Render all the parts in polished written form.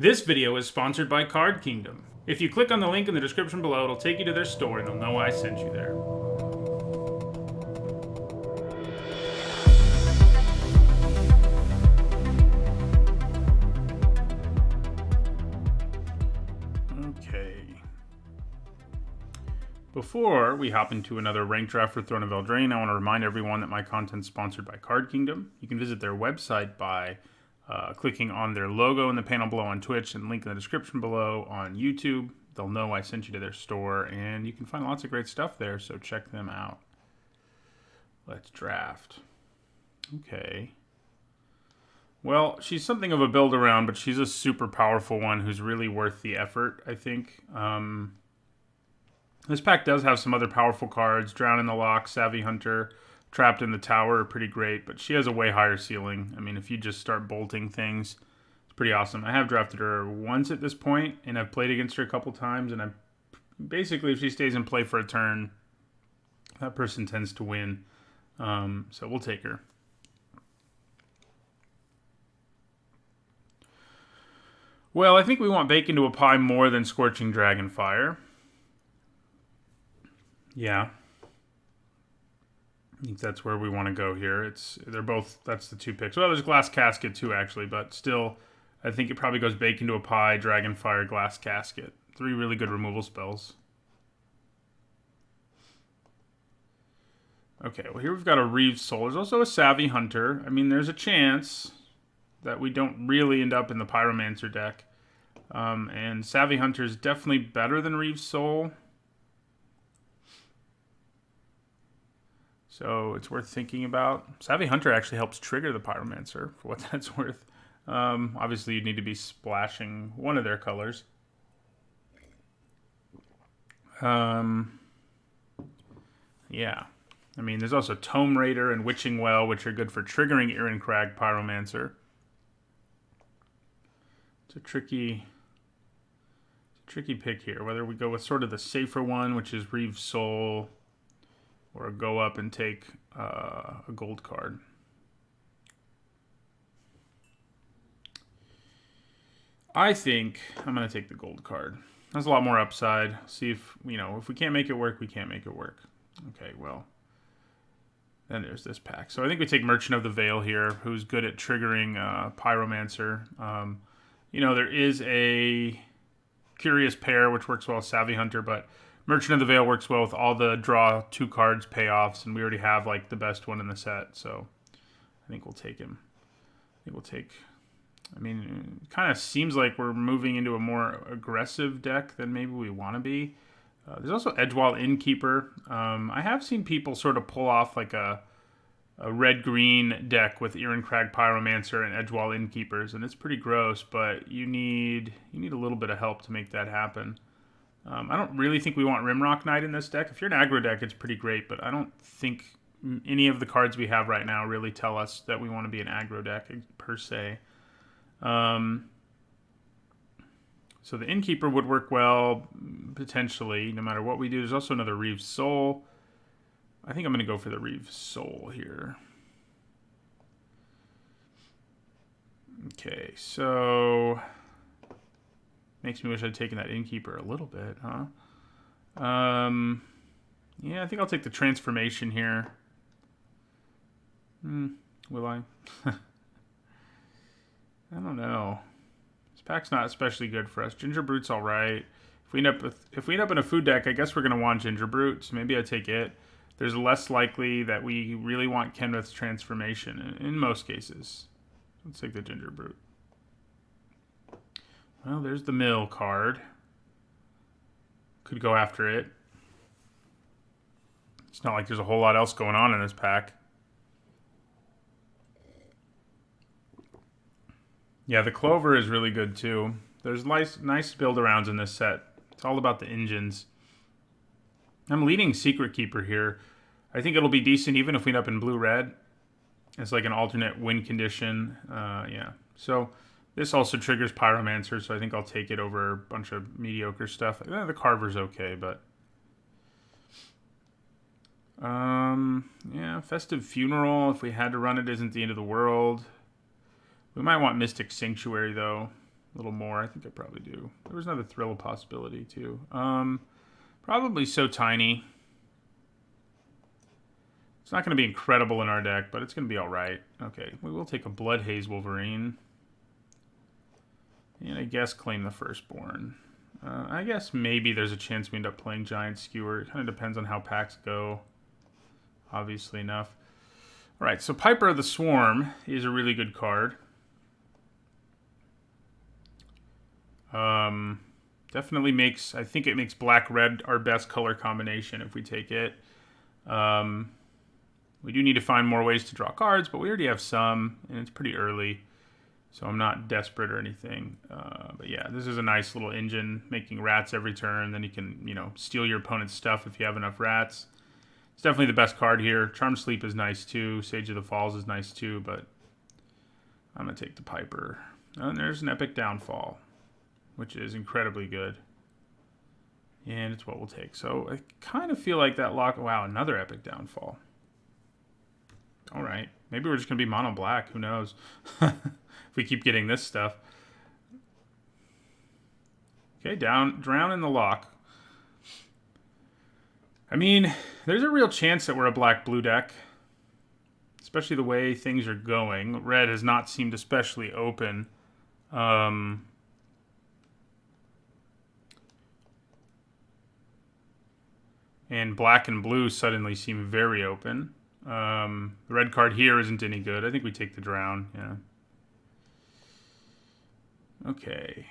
This video is sponsored by Card Kingdom. If you click on the link in the description below, it'll take you to their store and they'll know I sent you there. Okay. Before we hop into another ranked draft for Throne of Eldraine, I want to remind everyone that my content is sponsored by Card Kingdom. You can visit their website by clicking on their logo in the panel below on Twitch and link in the description below on YouTube. They'll know I sent you to their store, and you can find lots of great stuff there, so check them out. Let's draft. Okay. Well, she's something of a build-around, but she's a super powerful one who's really worth the effort, I think. This pack does have some other powerful cards. Drown in the Loch, Savvy Hunter, Trapped in the Tower are pretty great, but she has a way higher ceiling. I mean, if you just start bolting things, it's pretty awesome. I have drafted her once at this point, and I've played against her a couple times, and basically, if she stays in play for a turn, that person tends to win. So we'll take her. Well, I think we want Bake into a Pie more than Scorching Dragonfire. Yeah. I think that's where we want to go here. They're both, that's the two picks. Well, there's Glass Casket too, actually, but still, I think it probably goes Bake into a Pie, Dragonfire, Glass Casket. 3 really good removal spells. Okay, well here we've got a Reeve's Soul. There's also a Savvy Hunter. I mean, there's a chance that we don't really end up in the Pyromancer deck. And Savvy Hunter is definitely better than Reeve's Soul. So it's worth thinking about. Savvy Hunter actually helps trigger the Pyromancer, for what that's worth. Obviously, you'd need to be splashing one of their colors. Yeah. I mean, there's also Tome Raider and Witching Well, which are good for triggering Irencrag Pyromancer. It's a tricky pick here. Whether we go with sort of the safer one, which is Reeve's Soul, or go up and take a gold card. I think I'm going to take the gold card. That's a lot more upside. See if, if we can't make it work, we can't make it work. Okay, well, then there's this pack. So I think we take Merchant of the Veil here, who's good at triggering Pyromancer. There is a Curious Pair, which works well with Savvy Hunter, but Merchant of the Veil works well with all the draw 2 cards payoffs, and we already have like the best one in the set, so I think we'll take him. It kind of seems like we're moving into a more aggressive deck than maybe we want to be. There's also Edgewall Innkeeper. I have seen people sort of pull off like a red-green deck with Irencrag Pyromancer and Edgewall Innkeepers, and it's pretty gross, but you need a little bit of help to make that happen. I don't really think we want Rimrock Knight in this deck. If you're an aggro deck, it's pretty great, but I don't think any of the cards we have right now really tell us that we want to be an aggro deck per se. So the Innkeeper would work well, potentially, no matter what we do. There's also another Reeve's Soul. I think I'm going to go for the Reeve's Soul here. Okay, so makes me wish I'd taken that Innkeeper a little bit, huh? Yeah, I think I'll take the Transformation here. Will I? I don't know. This pack's not especially good for us. Ginger Brute's all right. If we end up in a food deck, I guess we're gonna want Ginger Brute, so maybe I take it. There's less likely that we really want Kenrith's Transformation in most cases. Let's take the Ginger Brute. Well, there's the Mill card. Could go after it. It's not like there's a whole lot else going on in this pack. Yeah, the Clover is really good too. There's nice build-arounds in this set. It's all about the engines. I'm leading Secret Keeper here. I think it'll be decent even if we end up in blue-red. It's like an alternate win condition. Yeah. So this also triggers Pyromancer, so I think I'll take it over a bunch of mediocre stuff. The Carver's okay, but yeah, Festive Funeral, if we had to run it, isn't the end of the world. We might want Mystic Sanctuary, though. A little more. I think I probably do. There was another Thrill of Possibility, too. Probably So Tiny. It's not going to be incredible in our deck, but it's going to be all right. Okay, we will take a Blood Haze Wolverine. And I guess claim the Firstborn. I guess maybe there's a chance we end up playing Giant Skewer. It kind of depends on how packs go, obviously enough. All right, so Piper of the Swarm is a really good card. Definitely makes, I think it makes black-red our best color combination if we take it. We do need to find more ways to draw cards, but we already have some, and it's pretty early. So I'm not desperate or anything. But yeah, this is a nice little engine, making rats every turn. Then you can, you know, steal your opponent's stuff if you have enough rats. It's definitely the best card here. Charm Sleep is nice too. Sage of the Falls is nice too, but I'm going to take the Piper. And there's an Epic Downfall, which is incredibly good. And it's what we'll take. So I kind of feel like that lock... Wow, another Epic Downfall. All right. Maybe we're just going to be mono black. Who knows? If we keep getting this stuff. Okay, drown in the lock. I mean, there's a real chance that we're a black-blue deck. Especially the way things are going. Red has not seemed especially open. And black and blue suddenly seem very open. The red card here isn't any good. I think we take the drown, yeah. Okay.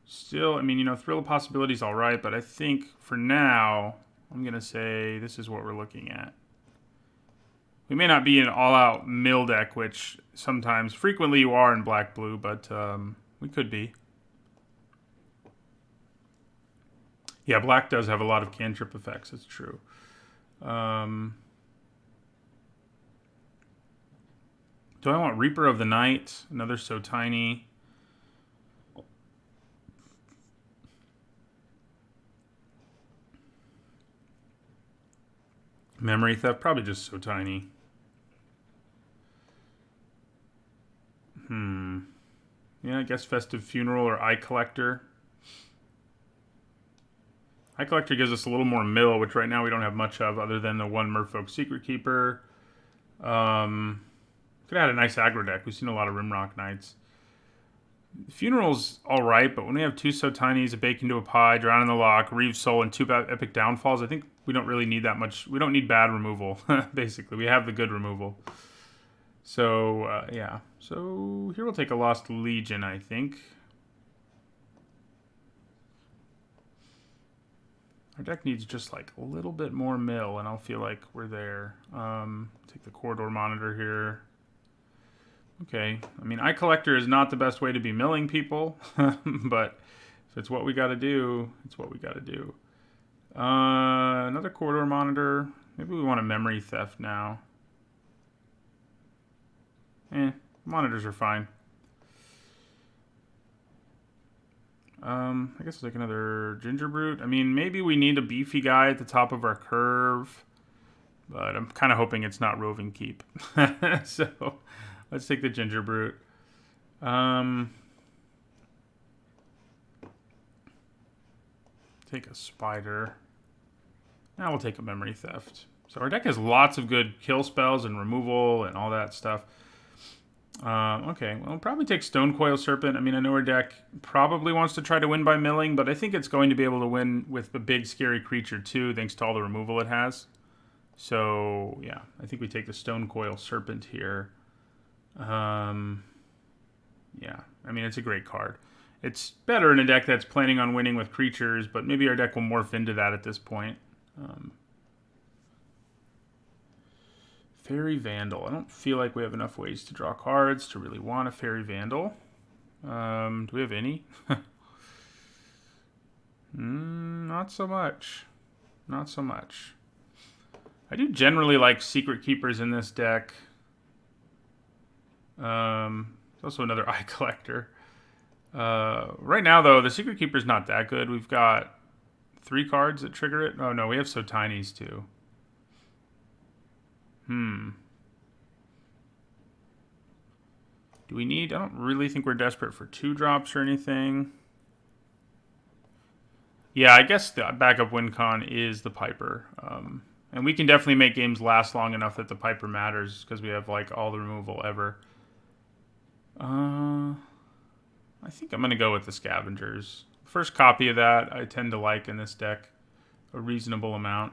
Still, I mean, you know, Thrill of Possibility is all right, but I think for now, I'm going to say this is what we're looking at. We may not be an all-out mill deck, which sometimes, frequently you are in black-blue, but we could be. Yeah, black does have a lot of cantrip effects, it's true. Do I want Reaper of the Night? Another So Tiny. Memory Theft? Probably just So Tiny. Yeah, I guess Festive Funeral or Eye Collector. Eye Collector gives us a little more mill, which right now we don't have much of other than the one Merfolk Secret Keeper. Could have had a nice aggro deck. We've seen a lot of Rimrock Knights. Funeral's alright, but when we have two So Tinies, a Bake into a Pie, Drown in the Lock, Reeve Soul, and two Epic Downfalls, I think we don't really need that much. We don't need bad removal, basically. We have the good removal. So, yeah. So, here we'll take a Lost Legion, I think. Our deck needs just like a little bit more mill, and I'll feel like we're there. Take the Corridor Monitor here. Okay, I mean, Eye Collector is not the best way to be milling people, but if it's what we got to do, it's what we got to do. Another Corridor Monitor. Maybe we want a Memory Theft now. Monitors are fine. I guess like another Ginger Brute. I mean, maybe we need a beefy guy at the top of our curve, but I'm kind of hoping it's not Roving Keep. So let's take the Ginger Brute. Take a Spider. Now we'll take a Memory Theft. So our deck has lots of good kill spells and removal and all that stuff. Okay, well, we'll probably take Stone Coil Serpent. I mean, I know our deck probably wants to try to win by milling, but I think it's going to be able to win with the big scary creature too, thanks to all the removal it has. So, yeah, I think we take the Stone Coil Serpent here. Yeah, I mean, it's a great card. It's better in a deck that's planning on winning with creatures, but maybe our deck will morph into that at this point. Fairy Vandal. I don't feel like we have enough ways to draw cards to really want a Fairy Vandal. Do we have any? Not so much. Not so much. I do generally like Secret Keepers in this deck. There's also another Eye Collector. Right now, though, the Secret Keeper's not that good. We've got 3 cards that trigger it. Oh, no, we have So Tinies, too. Do we need... I don't really think we're desperate for 2 drops or anything. Yeah, I guess the backup win con is the Piper. And we can definitely make games last long enough that the Piper matters because we have like all the removal ever. I think I'm going to go with the Scavengers. First copy of that I tend to like in this deck a reasonable amount.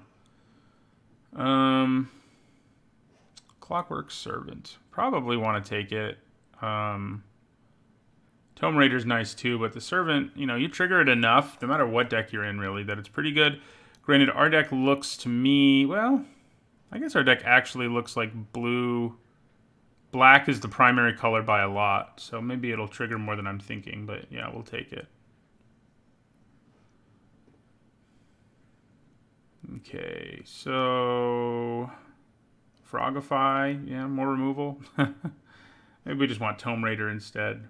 Clockwork Servant. Probably want to take it. Tome Raider's nice too, but the Servant, you know, you trigger it enough, no matter what deck you're in really, that it's pretty good. Granted, our deck looks to me, well, I guess our deck actually looks like blue. Black is the primary color by a lot, so maybe it'll trigger more than I'm thinking, but yeah, we'll take it. Okay, so Frogify, yeah, more removal. Maybe we just want Tome Raider instead.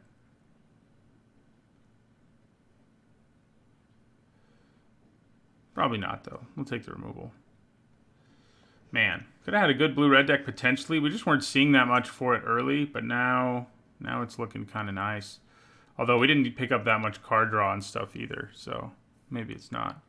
Probably not, though. We'll take the removal. Man, could have had a good blue-red deck potentially. We just weren't seeing that much for it early, but now it's looking kind of nice. Although we didn't pick up that much card draw and stuff either, so maybe it's not.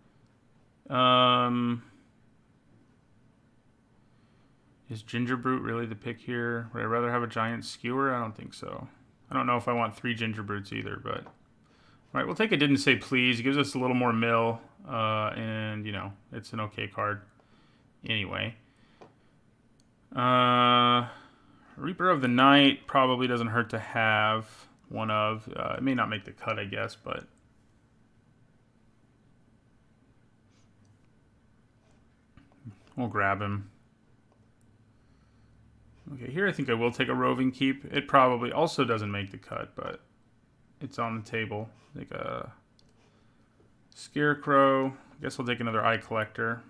Is Gingerbrute really the pick here? Would I rather have a giant skewer? I don't think so. I don't know if I want 3 Gingerbrutes either, but... All right, we'll take a Didn't Say Please. It gives us a little more mill, and, you know, it's an okay card anyway. Reaper of the Night probably doesn't hurt to have one of. It may not make the cut, I guess, but... We'll grab him. Okay, here I think I will take a Roving Keep. It probably also doesn't make the cut, but it's on the table. Take a Scarecrow. I guess I'll take another Eye Collector.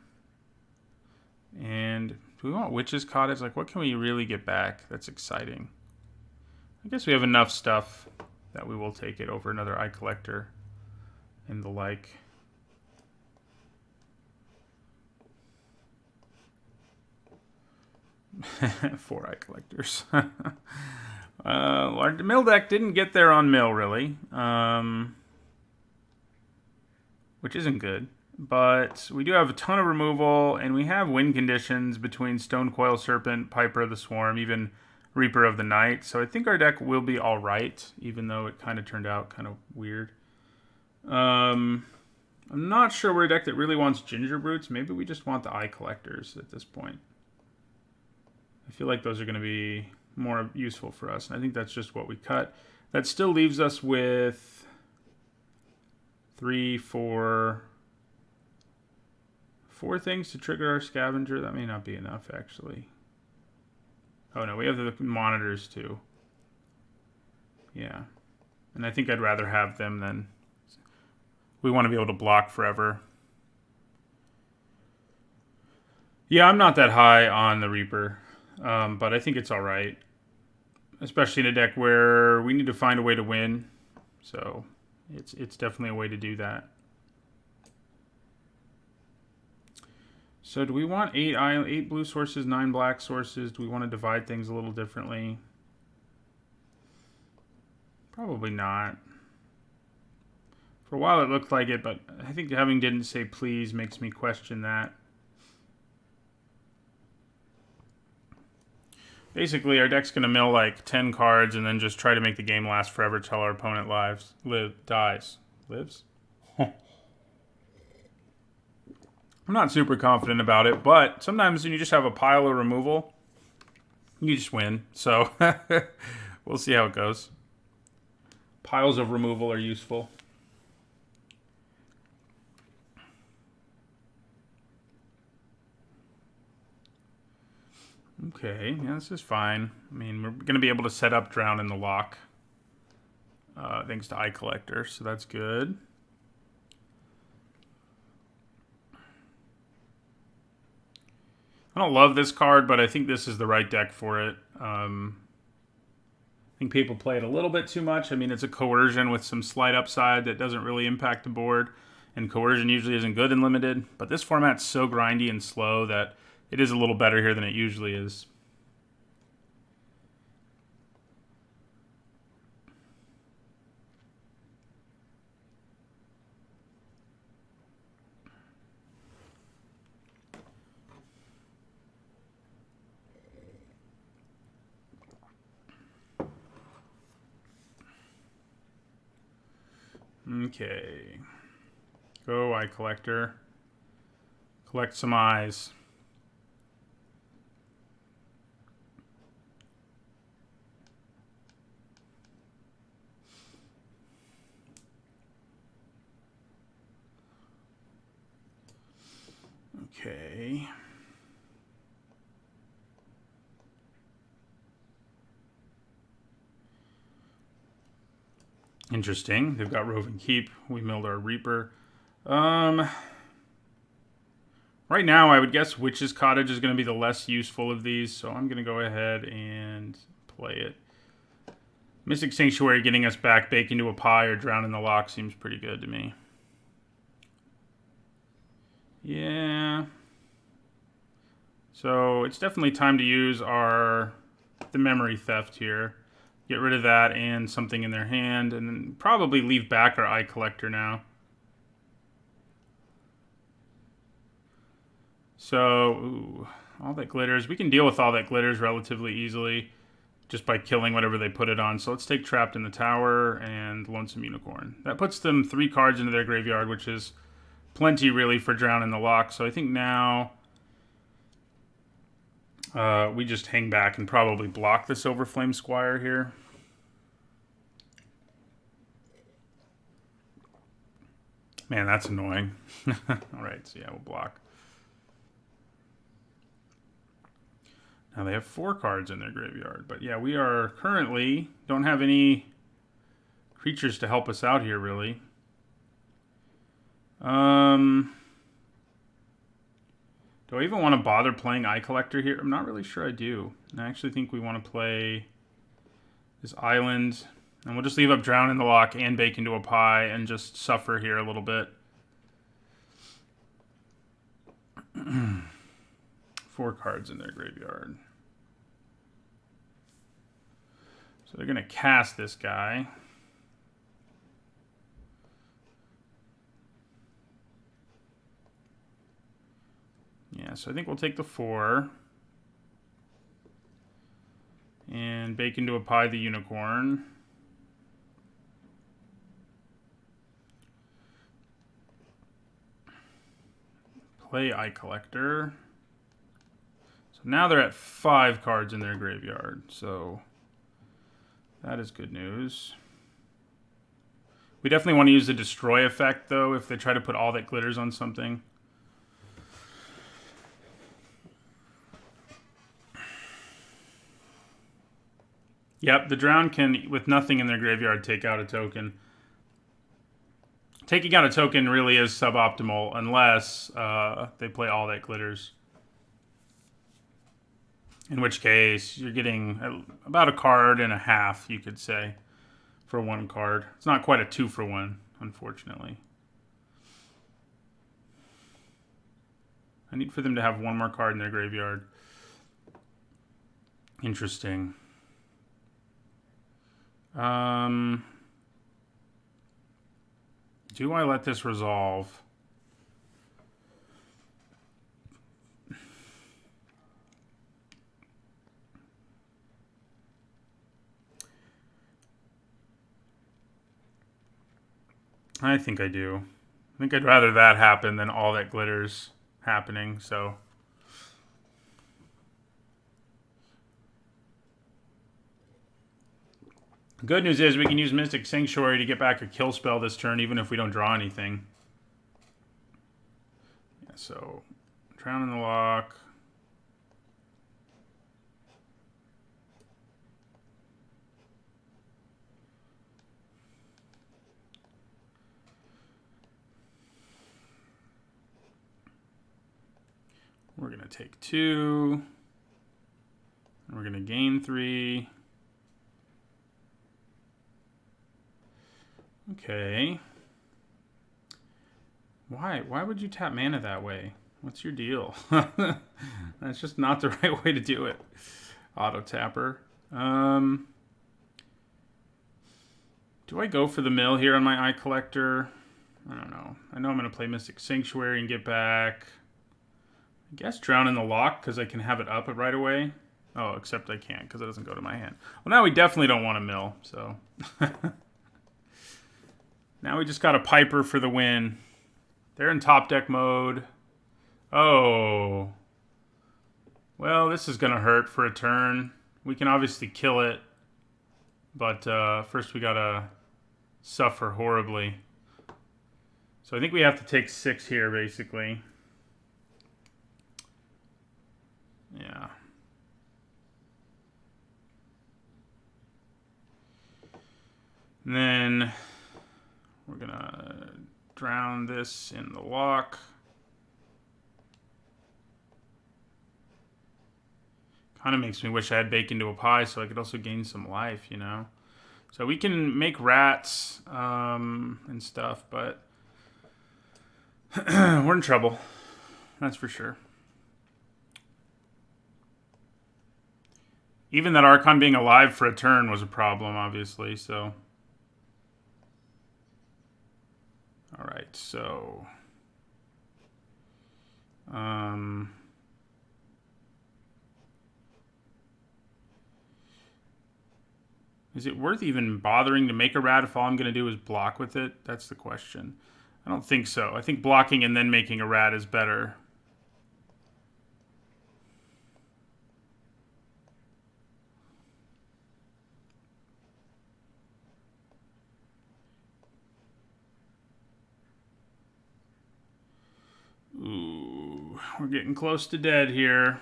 And do we want Witch's Cottage? Like, what can we really get back that's exciting? I guess we have enough stuff that we will take it over another Eye Collector and the like. Four Eye Collectors. Our mill deck didn't get there on mill, really. Which isn't good. But we do have a ton of removal, and we have win conditions between Stonecoil Serpent, Piper of the Swarm, even Reaper of the Night. So I think our deck will be alright, even though it kind of turned out kind of weird. I'm not sure we're a deck that really wants Gingerbrutes. Maybe we just want the Eye Collectors at this point. I feel like those are going to be more useful for us, and I think that's just what we cut. That still leaves us with 4 things to trigger our Scavenger. That may not be enough, actually. Oh, no, we have the monitors, too. Yeah. And I think I'd rather have them than... We want to be able to block forever. Yeah, I'm not that high on the Reaper. But I think it's all right, especially in a deck where we need to find a way to win. So it's definitely a way to do that. So do we want 8 blue sources, 9 black sources? Do we want to divide things a little differently? Probably not. For a while it looked like it, but I think having Didn't Say Please makes me question that. Basically, our deck's going to mill like 10 cards and then just try to make the game last forever till our opponent dies. Lives? I'm not super confident about it, but sometimes when you just have a pile of removal, you just win. So, we'll see how it goes. Piles of removal are useful. Okay, yeah, this is fine. I mean, we're going to be able to set up Drown in the Lock, thanks to Eye Collector, so that's good. I don't love this card, but I think this is the right deck for it. I think people play it a little bit too much. I mean, it's a Coercion with some slight upside that doesn't really impact the board, and Coercion usually isn't good in Limited, but this format's so grindy and slow that it is a little better here than it usually is. Okay. Go, Eye Collector. Collect some eyes. Okay. Interesting. They've got Roving Keep. We milled our Reaper. Right now, I would guess Witch's Cottage is going to be the less useful of these, so I'm going to go ahead and play it. Mystic Sanctuary getting us back Bake into a Pie or Drown in the Loch seems pretty good to me. Yeah. So it's definitely time to use the Memory Theft here. Get rid of that and something in their hand, and then probably leave back our Eye Collector now. So, ooh, All That Glitters. We can deal with All That Glitters relatively easily just by killing whatever they put it on. So let's take Trapped in the Tower and Lonesome Unicorn. That puts them 3 cards into their graveyard, which is plenty really for Drown in the Loch. So I think now we just hang back and probably block the Silverflame Squire here. Man, that's annoying. Alright, so yeah, we'll block. Now they have 4 cards in their graveyard. But yeah, we are currently don't have any creatures to help us out here, really. Do I even want to bother playing Eye Collector here? I'm not really sure I do. I actually think we want to play this island. And we'll just leave up Drown in the Loch and Bake into a Pie and just suffer here a little bit. 4 cards in their graveyard. So they're going to cast this guy. Yeah, so I think we'll take the 4. And Bake into a Pie the Unicorn. Play Eye Collector. So now they're at 5 cards in their graveyard. So that is good news. We definitely want to use the Destroy effect, though, if they try to put All That Glitters on something. Yep, the Drown can, with nothing in their graveyard, take out a token. Taking out a token really is suboptimal unless they play All That Glitters. In which case, you're getting about a card and a half, you could say, for 1 card. It's not quite a 2-for-1, unfortunately. I need for them to have 1 more card in their graveyard. Interesting. Do I let this resolve? I think I do. I think I'd rather that happen than All That Glitters happening, so... The good news is we can use Mystic Sanctuary to get back a kill spell this turn, even if we don't draw anything. Yeah, so, Drown in the Loch. We're going to take 2. And we're going to gain 3. Okay. Why would you tap mana that way? What's your deal? That's just not the right way to do it. Auto tapper. Do I go for the mill here on my Eye Collector? I don't know. I know I'm going to play Mystic Sanctuary and get back. I guess Drown in the Loch because I can have it up right away. Oh, except I can't because it doesn't go to my hand. Well, now we definitely don't want to mill, so... Now we just got a Piper for the win. They're in top deck mode. Oh. Well, this is going to hurt for a turn. We can obviously kill it. But first we got to suffer horribly. So I think we have to take 6 here, basically. Yeah. And then we're going to drown this in the lock. Kind of makes me wish I had Bake into a Pie so I could also gain some life, you know? So we can make rats and stuff, but we're in trouble. That's for sure. Even that Archon being alive for a turn was a problem, obviously, so... Alright, so... Is it worth even bothering to make a rat if all I'm going to do is block with it? That's the question. I don't think so. I think blocking and then making a rat is better. Ooh, we're getting close to dead here.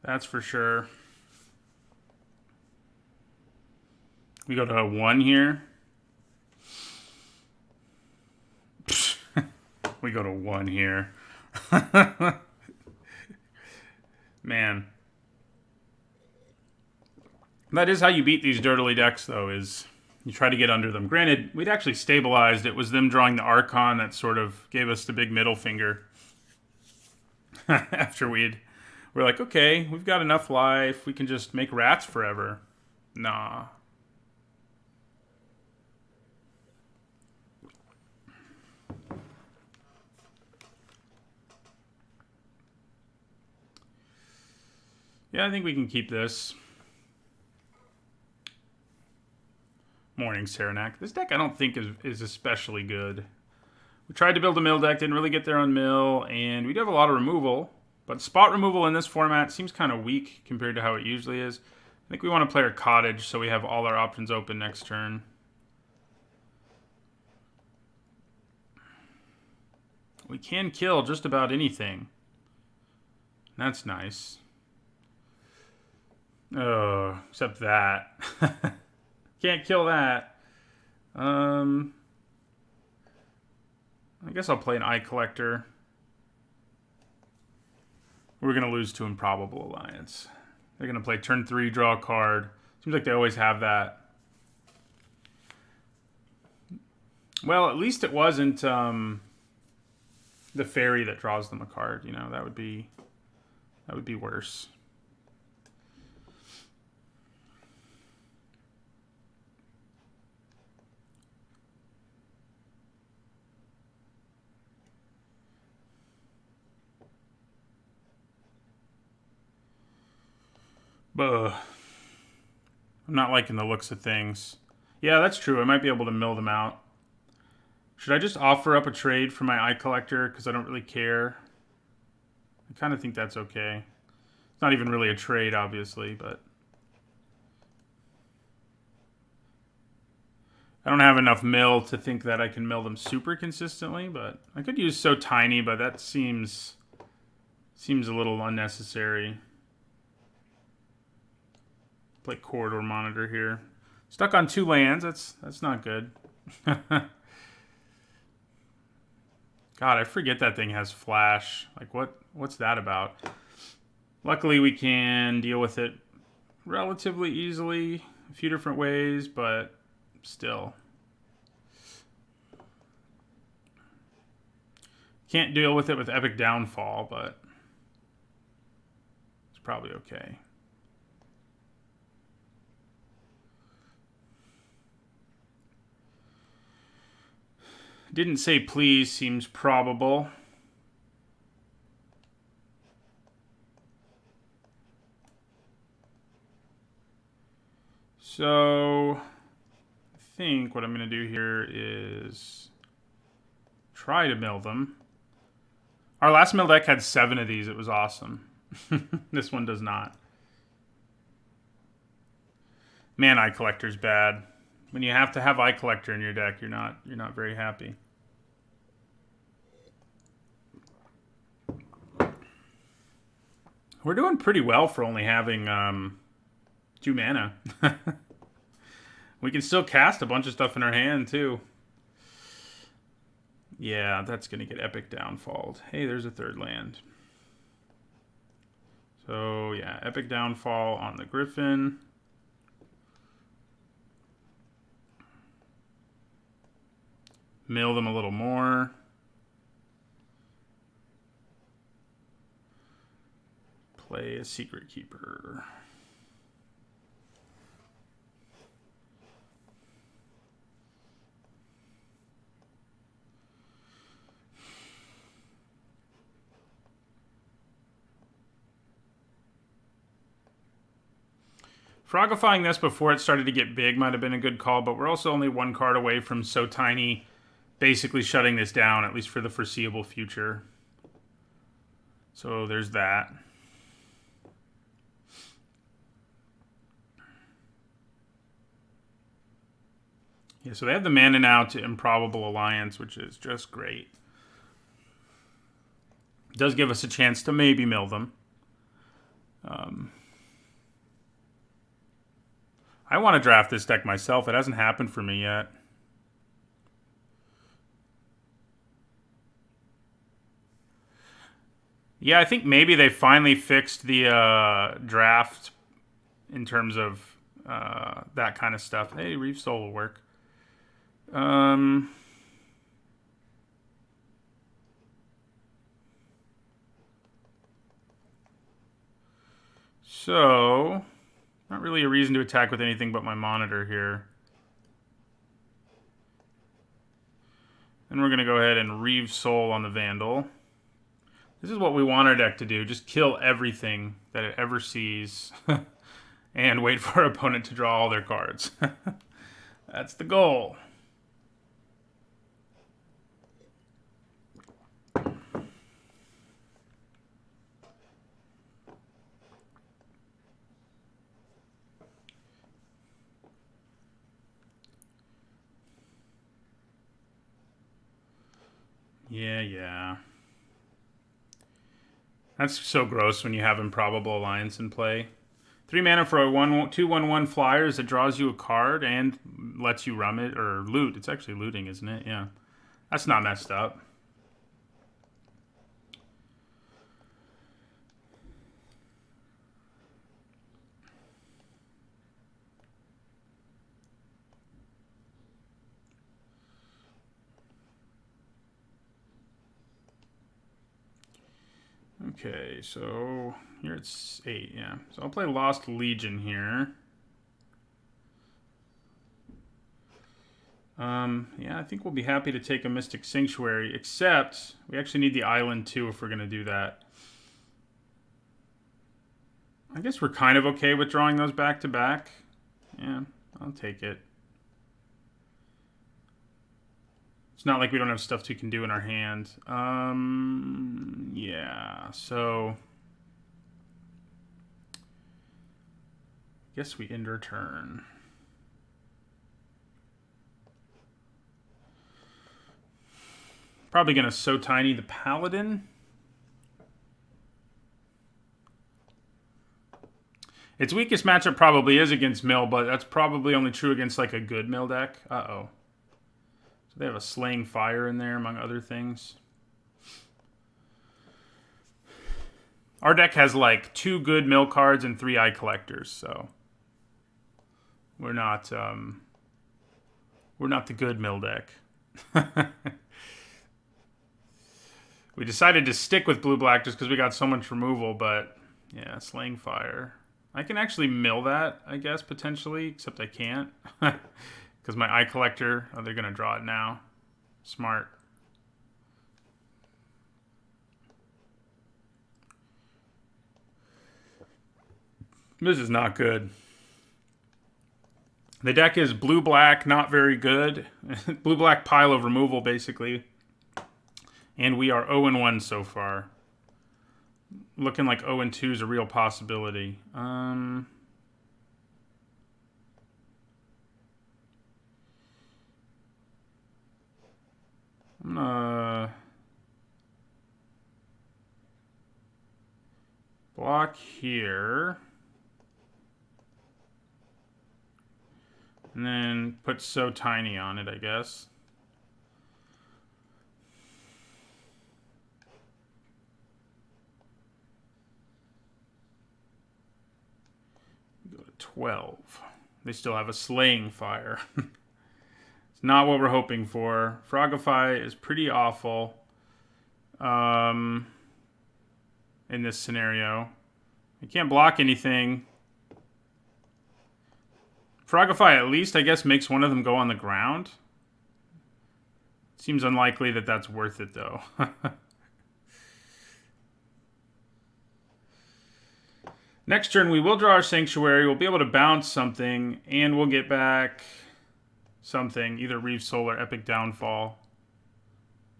That's for sure. We go to a 1 here. We go to 1 here. Man. That is how you beat these dirtily decks, though, is you try to get under them. Granted, we'd actually stabilized. It was them drawing the Archon that sort of gave us the big middle finger. After we're like, okay, we've got enough life. We can just make rats forever. Nah. Yeah, I think we can keep this. Morning, Saranac. This deck I don't think is especially good. We tried to build a mill deck, didn't really get there on mill, and we do have a lot of removal. But spot removal in this format seems kind of weak compared to how it usually is. I think we want to play our cottage so we have all our options open next turn. We can kill just about anything. That's nice. Oh, except that. Can't kill that. I guess I'll play an Eye Collector. We're going to lose to Improbable Alliance. They're going to play turn 3, draw a card. Seems like they always have that. Well, at least it wasn't the fairy that draws them a card. You know, that would be worse. I'm not liking the looks of things. Yeah, that's true. I might be able to mill them out. Should I just offer up a trade for my Eye Collector? Because I don't really care. I kind of think that's okay. It's not even really a trade, obviously, but... I don't have enough mill to think that I can mill them super consistently, but... I could use So Tiny, but that seems a little unnecessary. Play Corridor Monitor here. Stuck on 2 lands. That's not good. God, I forget that thing has flash. Like, what's that about? Luckily, we can deal with it relatively easily. A few different ways, but still. Can't deal with it with Epic Downfall, but it's probably okay. Didn't say please seems probable. So I think what I'm going to do here is try to mill them. Our last mill deck had 7 of these. It was awesome. This one does not. Man, Eye Collector's bad. When you have to have Eye Collector in your deck, you're not very happy. We're doing pretty well for only having 2 mana. We can still cast a bunch of stuff in our hand, too. Yeah, that's going to get Epic Downfalled. Hey, there's a 3rd land. So, yeah, Epic Downfall on the Griffin. Mill them a little more. Play a Secret Keeper. Frogifying this before it started to get big might have been a good call, but we're also only 1 card away from So Tiny basically shutting this down, at least for the foreseeable future. So there's that. Yeah, so they have the mana now to Improbable Alliance, which is just great. It does give us a chance to maybe mill them. I want to draft this deck myself. It hasn't happened for me yet. Yeah, I think maybe they finally fixed the draft in terms of that kind of stuff. Hey, Reef Soul will work. So, not really a reason to attack with anything but my monitor here. And we're going to go ahead and Reeve Soul on the Vandal. This is what we want our deck to do. Just kill everything that it ever sees. And wait for our opponent to draw all their cards. That's the goal. Yeah. That's so gross when you have Improbable Alliance in play. 3 mana for a 2/1/1 flyers that draws you a card and lets you rum it or loot. It's actually looting, isn't it? Yeah. That's not messed up. Okay, so here it's 8, yeah. So I'll play Lost Legion here. Yeah, I think we'll be happy to take a Mystic Sanctuary, except we actually need the island too if we're going to do that. I guess we're kind of okay with drawing those back to back. Yeah, I'll take it. It's not like we don't have stuff we can do in our hand. Yeah, so I guess we end our turn. Probably going to So Tiny the Paladin. Its weakest matchup probably is against Mill, but that's probably only true against like a good Mill deck. Uh-oh. So they have a Slaying Fire in there, among other things. Our deck has like 2 good Mill cards and 3 Eye Collectors, so we're not the good Mill deck. We decided to stick with blue-black just because we got so much removal, but yeah, Slaying Fire. I can actually mill that, I guess, potentially, except I can't. Because my Eye Collector, they're going to draw it now. Smart. This is not good. The deck is blue-black, not very good. Blue-black pile of removal, basically. And we are 0-1 so far. Looking like 0-2 is a real possibility. I'm gonna block here. And then put So Tiny on it, I guess. Go to 12. They still have a Slaying Fire. It's not what we're hoping for. Frogify is pretty awful in this scenario. You can't block anything. Frogify at least, I guess, makes one of them go on the ground. Seems unlikely that that's worth it, though. Next turn, we will draw our Sanctuary. We'll be able to bounce something, and we'll get back something, either Reeve Soul or Epic Downfall,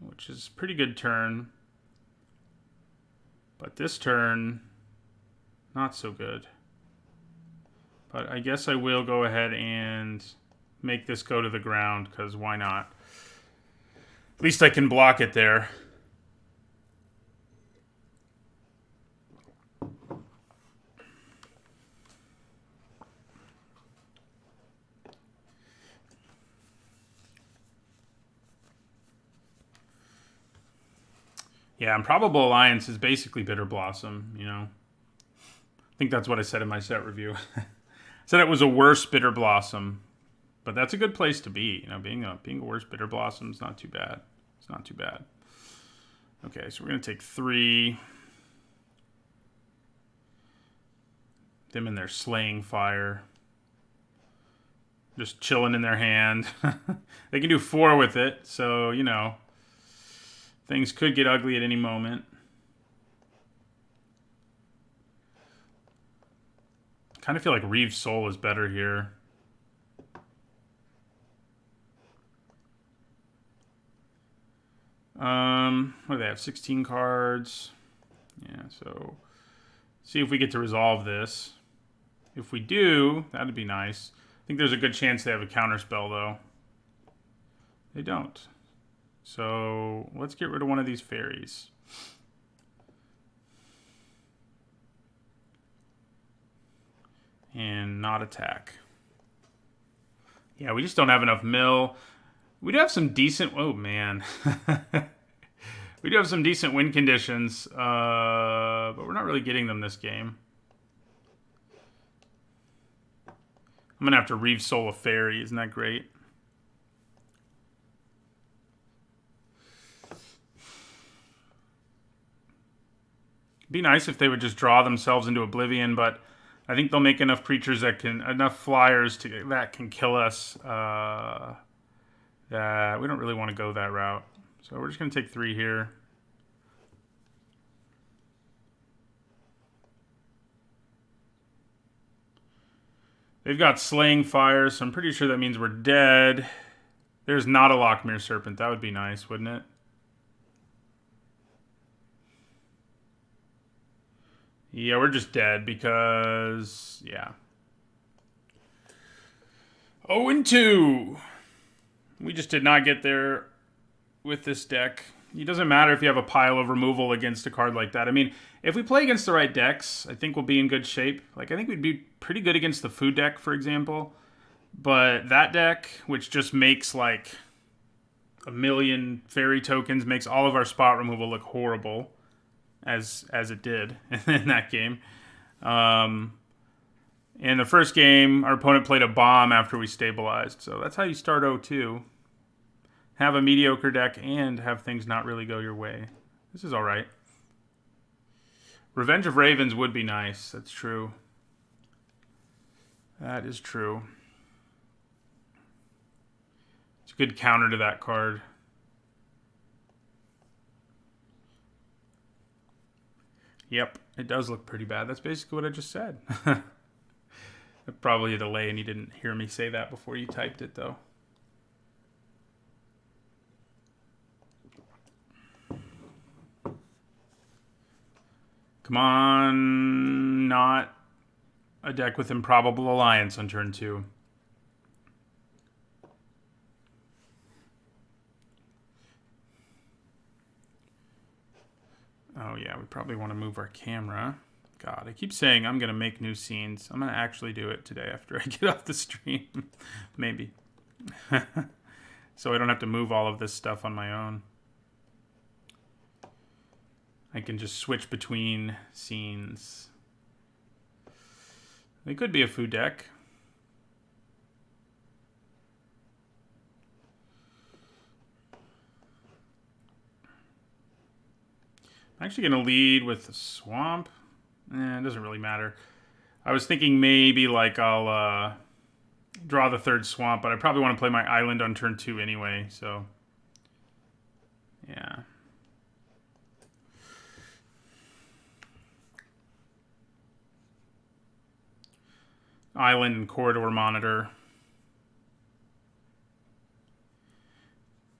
which is a pretty good turn. But this turn, not so good. But I guess I will go ahead and make this go to the ground, because why not? At least I can block it there. Yeah, Improbable Alliance is basically Bitter Blossom, you know. I think that's what I said in my set review. I said it was a worse Bitter Blossom, but that's a good place to be. You know, being a worse Bitter Blossom is not too bad. It's not too bad. Okay, so we're going to take 3. Them in their Slaying Fire. Just chilling in their hand. They can do 4 with it, so, you know, things could get ugly at any moment. Kind of feel like Reeve Soul is better here. What do they have? 16 cards. Yeah, so see if we get to resolve this. If we do, that'd be nice. I think there's a good chance they have a counterspell, though. They don't. So let's get rid of one of these fairies. And not attack. Yeah, we just don't have enough mill. We do have some decent... Oh, man. We do have some decent win conditions, but we're not really getting them this game. I'm going to have to Reeve Soul a fairy. Isn't that great? It'd be nice if they would just draw themselves into Oblivion, but I think they'll make enough creatures that can... Enough flyers that can kill us that we don't really want to go that route. So we're just going to take 3 here. They've got Slaying Fire, so I'm pretty sure that means we're dead. There's not a Lockmere Serpent. That would be nice, wouldn't it? Yeah, we're just dead because... Yeah. 0-2! We just did not get there with this deck. It doesn't matter if you have a pile of removal against a card like that. I mean, if we play against the right decks, I think we'll be in good shape. Like, I think we'd be pretty good against the food deck, for example. But that deck, which just makes, like, 1 million fairy tokens, makes all of our spot removal look horrible, as it did in that game. In the first game, our opponent played a bomb after we stabilized. So that's how you start 0-2. Have a mediocre deck and have things not really go your way. This is all right. Revenge of Ravens would be nice. That's true. That is true. It's a good counter to that card. Yep, it does look pretty bad. That's basically what I just said. Probably a delay, and you didn't hear me say that before you typed it, though. Come on, not a deck with Improbable Alliance on turn 2. Oh yeah, we probably want to move our camera. God, I keep saying I'm going to make new scenes. I'm going to actually do it today after I get off the stream. Maybe. So I don't have to move all of this stuff on my own. I can just switch between scenes. They could be a food deck. I'm actually going to lead with the swamp. It doesn't really matter. I was thinking maybe like I'll draw the third swamp, but I probably want to play my island on turn 2 anyway, so yeah. Island and corridor monitor.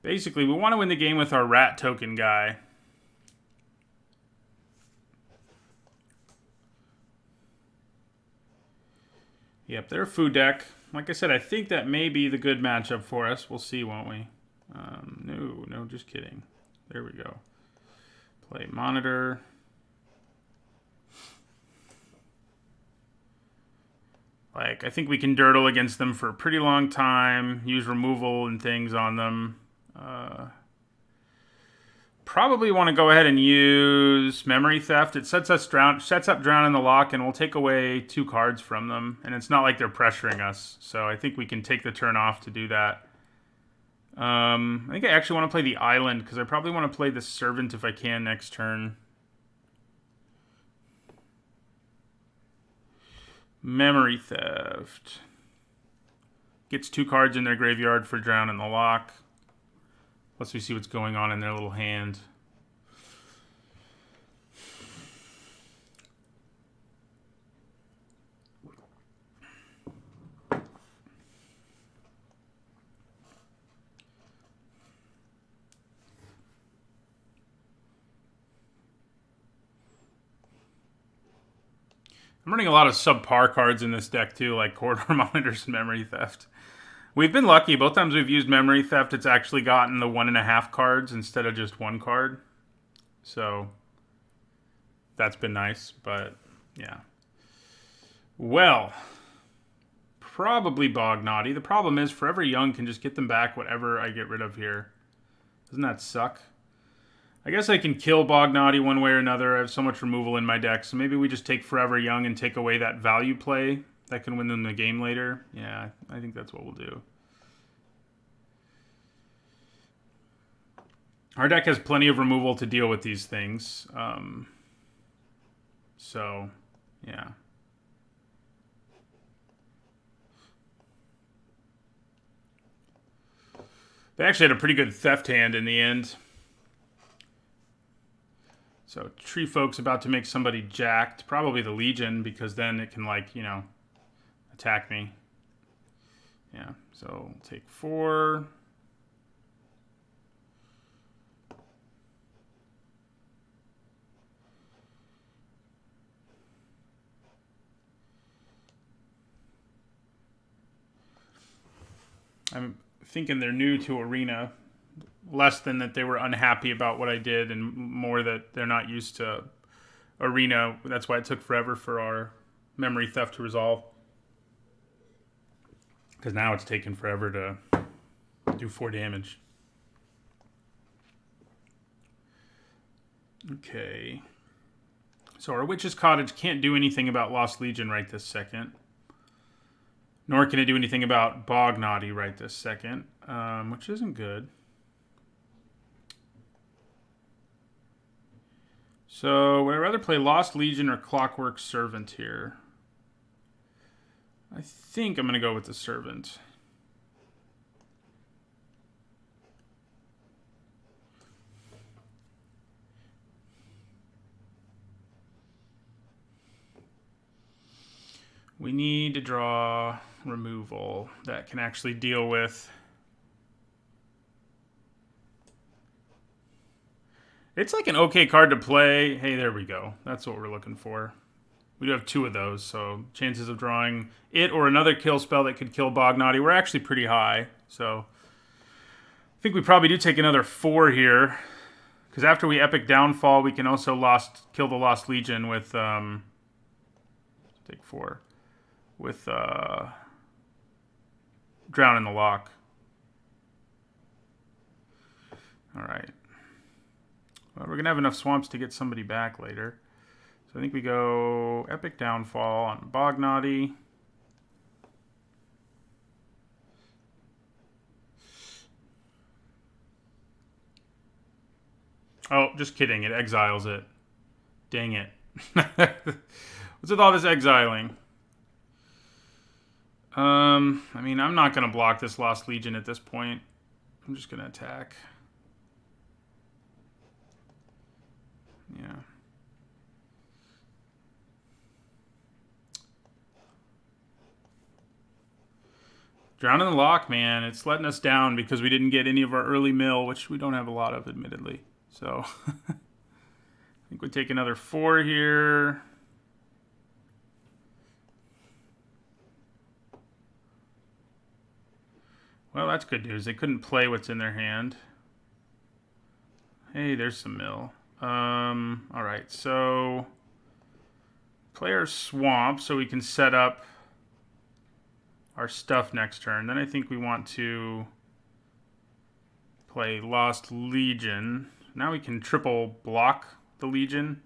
Basically, we want to win the game with our rat token guy. Yep, they're a food deck. Like I said, I think that may be the good matchup for us. We'll see, won't we? No, just kidding. There we go. Play monitor. Like, I think we can dirtle against them for a pretty long time. Use removal and things on them. Probably want to go ahead and use Memory Theft. It sets up Drown in the Lock, and we'll take away 2 cards from them. And it's not like they're pressuring us. So I think we can take the turn off to do that. I think I actually want to play the Island, because I probably want to play the Servant if I can next turn. Memory Theft. Gets 2 cards in their graveyard for Drown in the Lock. Plus we see what's going on in their little hand. I'm running a lot of subpar cards in this deck too, like Corridor Monitors and Memory Theft. We've been lucky. Both times we've used Memory Theft, it's actually gotten the 1.5 cards instead of just 1 card. So that's been nice, but yeah. Well, probably Bognaughty. The problem is Forever Young can just get them back whatever I get rid of here. Doesn't that suck? I guess I can kill Bognaughty one way or another. I have so much removal in my deck, so maybe we just take Forever Young and take away that value play that can win them the game later. Yeah, I think that's what we'll do. Our deck has plenty of removal to deal with these things. So, yeah. They actually had a pretty good theft hand in the end. So Tree Folk's about to make somebody jacked. Probably the Legion, because then it can, like, you know, attack me. Yeah, so take 4. I'm thinking they're new to Arena. Less than that they were unhappy about what I did, and more that they're not used to Arena. That's why it took forever for our Memory Theft to resolve. Because now it's taken forever to do 4 damage. Okay. So our Witch's Cottage can't do anything about Lost Legion right this second. Nor can it do anything about Bognaughty right this second, which isn't good. So would I rather play Lost Legion or Clockwork Servant here? I think I'm going to go with the Servant. We need to draw removal that can actually deal with... It's like an okay card to play. Hey, there we go. That's what we're looking for. We do have 2 of those, so chances of drawing it or another kill spell that could kill Bognati were actually pretty high. So I think we probably do take another 4 here. Because after we Epic Downfall, we can also kill the Lost Legion with... take 4. With Drown in the Loch. Alright. Well, we're going to have enough swamps to get somebody back later. So I think we go Epic Downfall on Bognati. Oh, just kidding. It exiles it. Dang it. What's with all this exiling? I mean, I'm not going to block this Lost Legion at this point. I'm just going to attack. Yeah. Drown in the Loch, man. It's letting us down because we didn't get any of our early mill, which we don't have a lot of, admittedly. So, I think we take another 4 here. Well, that's good news. They couldn't play what's in their hand. Hey, there's some mill. Alright, so... play our swamp so we can set up our stuff next turn. Then I think we want to play Lost Legion. Now we can triple block the Legion.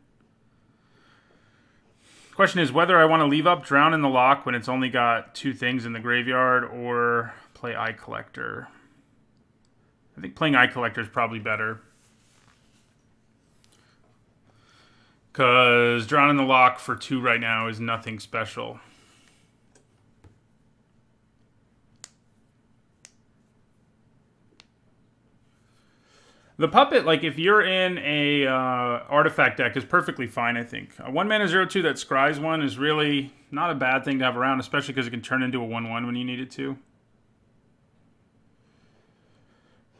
Question is whether I want to leave up Drown in the Loch when it's only got 2 things in the graveyard or play Eye Collector. I think playing Eye Collector is probably better. Because Drown in the Loch for 2 right now is nothing special. The Puppet, like if you're in a artifact deck, is perfectly fine, I think. A 1-mana 0/2 that scries 1 is really not a bad thing to have around, especially because it can turn into a 1/1 when you need it to.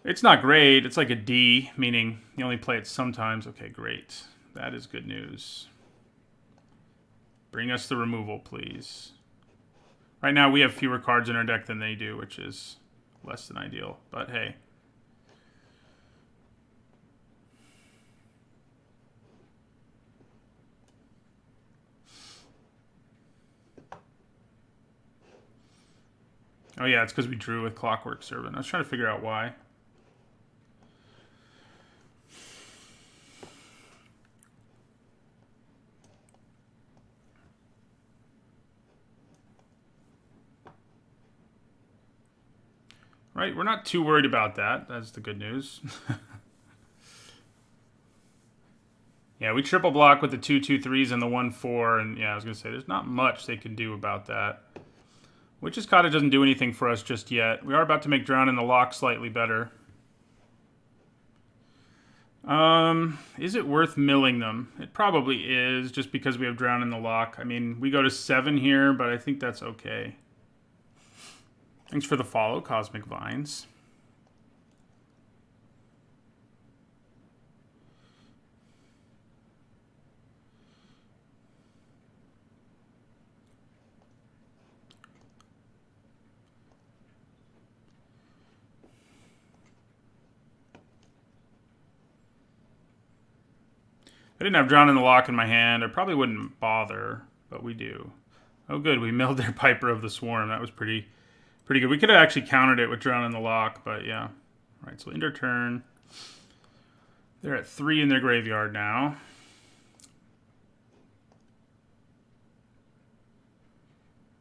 It's not great. It's like a D, meaning you only play it sometimes. Okay, great. That is good news. Bring us the removal, please. Right now, we have fewer cards in our deck than they do, which is less than ideal. But hey. Oh yeah, it's because we drew with Clockwork Servant. I was trying to figure out why. Right, we're not too worried about that. That's the good news. Yeah, we triple block with the 2/2/3s and the 1/4, and yeah, I was gonna say there's not much they can do about that. Witch's Cottage doesn't do anything for us just yet. We are about to make Drown in the Loch slightly better. Is it worth milling them? It probably is, just because we have Drown in the Loch. I mean, we go to 7 here, but I think that's okay. Thanks for the follow, Cosmic Vines. I didn't have Drown in the Loch in my hand. I probably wouldn't bother, but we do. Oh, good. We milled their Piper of the Swarm. That was pretty good. We could have actually countered it with Drown in the Loch, but yeah. All right, so end our turn. They're at 3 in their graveyard now.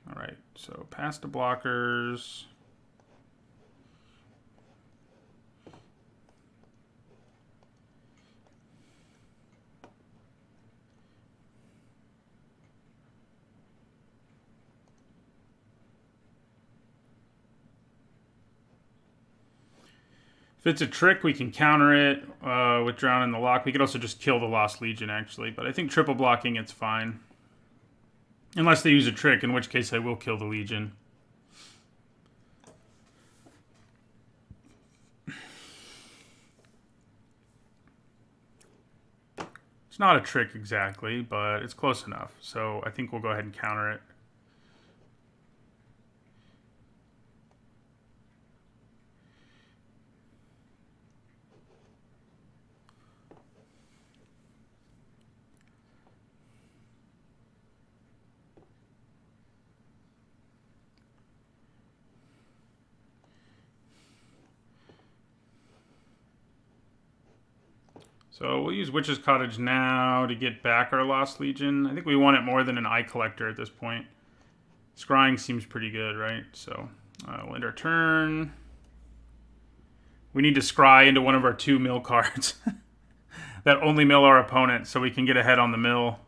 All right, so past the blockers. If it's a trick, we can counter it with Drown in the Loch. We could also just kill the Lost Legion, actually. But I think triple blocking, it's fine. Unless they use a trick, in which case I will kill the Legion. It's not a trick exactly, but it's close enough. So I think we'll go ahead and counter it. So we'll use Witch's Cottage now to get back our Lost Legion. I think we want it more than an Eye Collector at this point. Scrying seems pretty good, right? So we'll end our turn. We need to scry into one of our 2 mill cards that only mill our opponent so we can get ahead on the mill.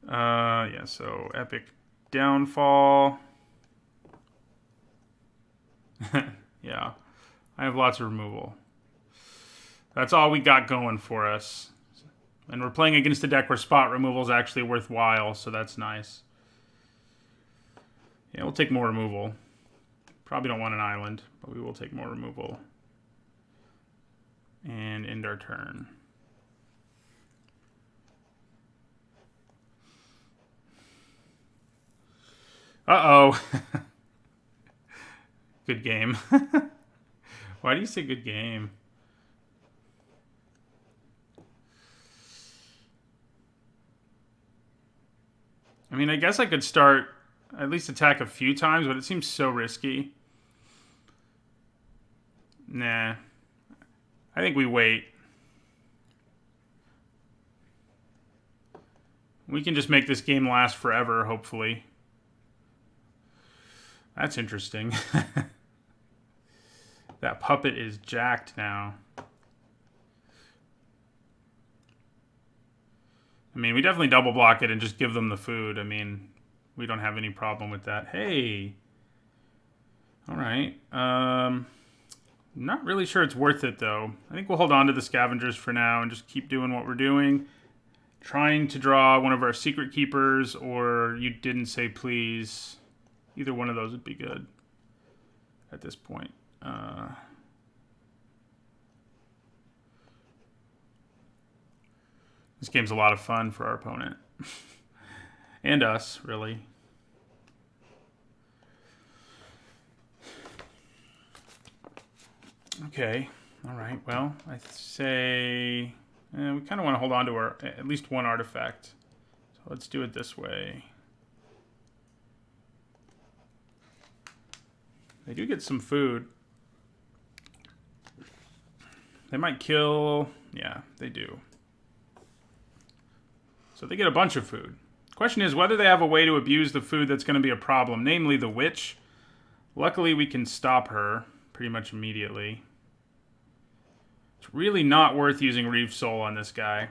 Yeah, so Epic Downfall. Yeah. I have lots of removal. That's all we got going for us. And we're playing against a deck where spot removal is actually worthwhile, so that's nice. Yeah, we'll take more removal. Probably don't want an island, but we will take more removal. And end our turn. Uh-oh. Good game. Why do you say good game? I mean, I guess I could start, at least attack a few times, but it seems so risky. Nah. I think we wait. We can just make this game last forever, hopefully. That's interesting. That puppet is jacked now. I mean, we definitely double block it and just give them the food. I mean, we don't have any problem with that. Hey. All right. Not really sure it's worth it, though. I think we'll hold on to the Scavengers for now and just keep doing what we're doing. Trying to draw one of our Secret Keepers, or You Didn't Say Please. Either one of those would be good at this point. This game's a lot of fun for our opponent. And us, really. Okay. All right. Well, I say we kind of want to hold on to our at least one artifact. So let's do it this way. They do get some food. They might kill. Yeah, they do. So they get a bunch of food. Question is whether they have a way to abuse the food that's going to be a problem, namely the witch. Luckily, we can stop her pretty much immediately. It's really not worth using Reeve Soul on this guy.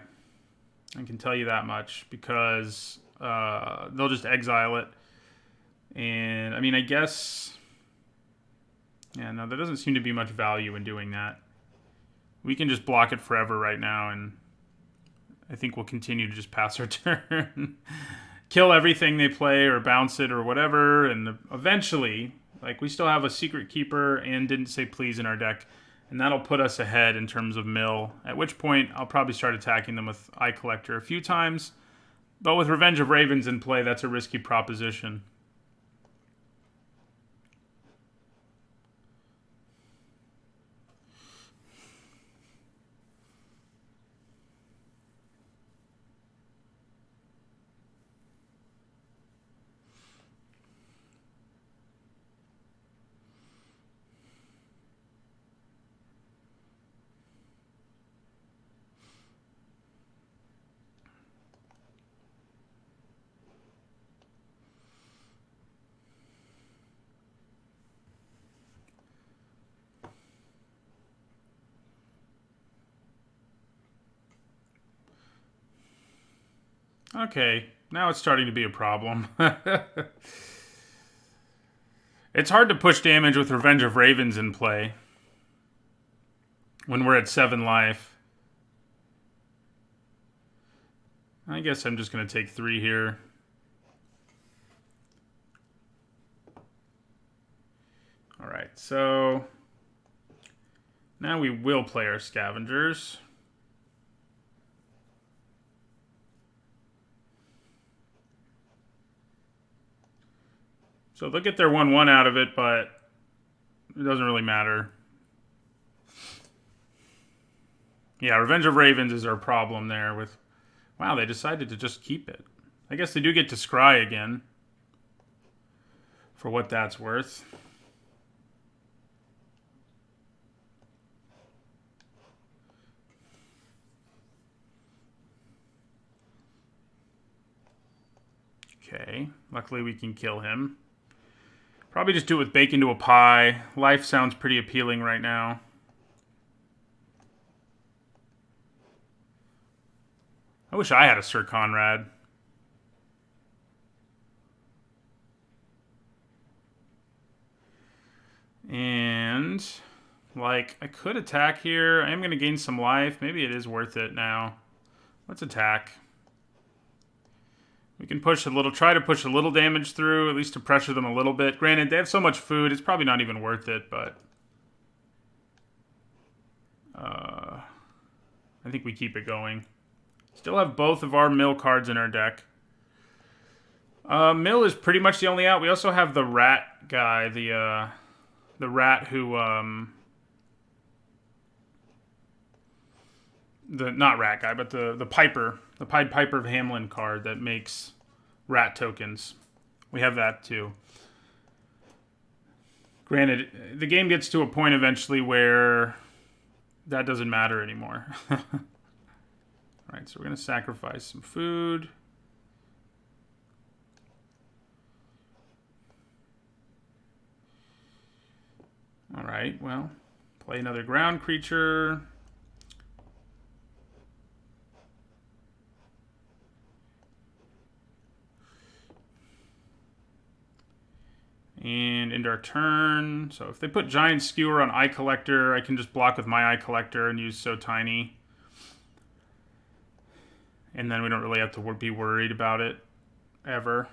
I can tell you that much, because they'll just exile it. And, I mean, I guess... Yeah, no, there doesn't seem to be much value in doing that. We can just block it forever right now, and I think we'll continue to just pass our turn. Kill everything they play, or bounce it, or whatever, and eventually, like, we still have a Secret Keeper and Didn't Say Please in our deck, and that'll put us ahead in terms of mill, at which point I'll probably start attacking them with Eye Collector a few times, but with Revenge of Ravens in play, that's a risky proposition. Okay, now it's starting to be a problem. It's hard to push damage with Revenge of Ravens in play when we're at 7 life. I guess I'm just going to take 3 here. All right, so now we will play our scavengers. So they'll get their 1/1 out of it, but it doesn't really matter. Yeah, Revenge of Ravens is our problem there with... Wow, they decided to just keep it. I guess they do get to scry again. For what that's worth. Okay, luckily we can kill him. Probably just do it with bacon to a pie. Life sounds pretty appealing right now. I wish I had a Sir Conrad. And, like, I could attack here. I am going to gain some life. Maybe it is worth it now. Let's attack. We can push a little, try to push a little damage through, at least to pressure them a little bit. Granted, they have so much food, it's probably not even worth it, but... I think we keep it going. Still have both of our mill cards in our deck. Mill is pretty much the only out. We also have the rat guy, the rat who, not rat guy, but the Piper, the Pied Piper of Hamelin card that makes rat tokens. We have that too. Granted, the game gets to a point eventually where that doesn't matter anymore. Alright, so we're going to sacrifice some food. Alright, well, play another ground creature. And end our turn. So if they put Giant Skewer on Eye Collector, I can just block with my Eye Collector and use So Tiny. And then we don't really have to be worried about it, ever.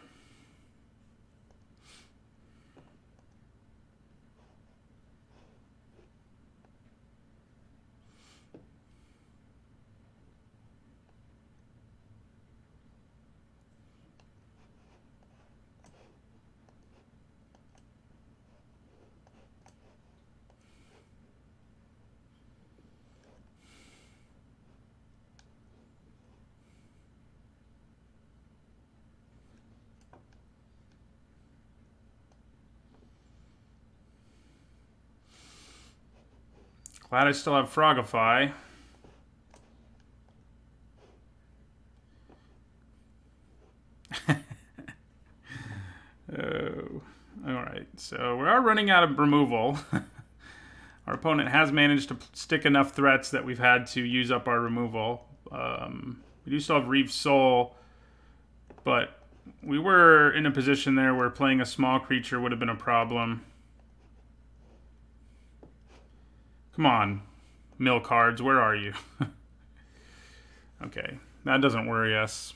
Glad I still have Frogify. Oh, alright, so we are running out of removal. Our opponent has managed to stick enough threats that we've had to use up our removal. We do still have Reeve's Soul, but we were in a position there where playing a small creature would have been a problem. Come on, mill cards, where are you? Okay, that doesn't worry us.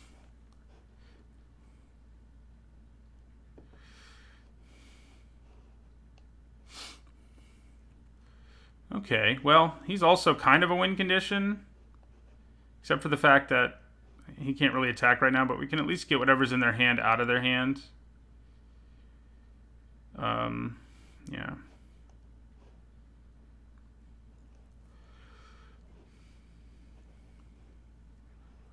Okay, well, he's also kind of a win condition. Except for the fact that he can't really attack right now, but we can at least get whatever's in their hand out of their hand. Yeah.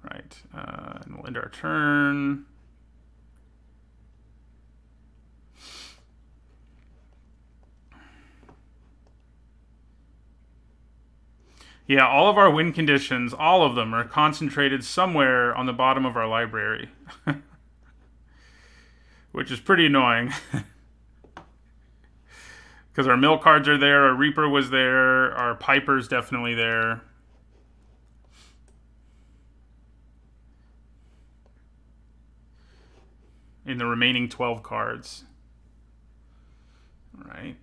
Right, and we'll end our turn. Yeah, all of our win conditions, all of them, are concentrated somewhere on the bottom of our library. Which is pretty annoying. Because our mill cards are there, our Reaper was there, our Piper's definitely there. In the remaining 12 cards. All right.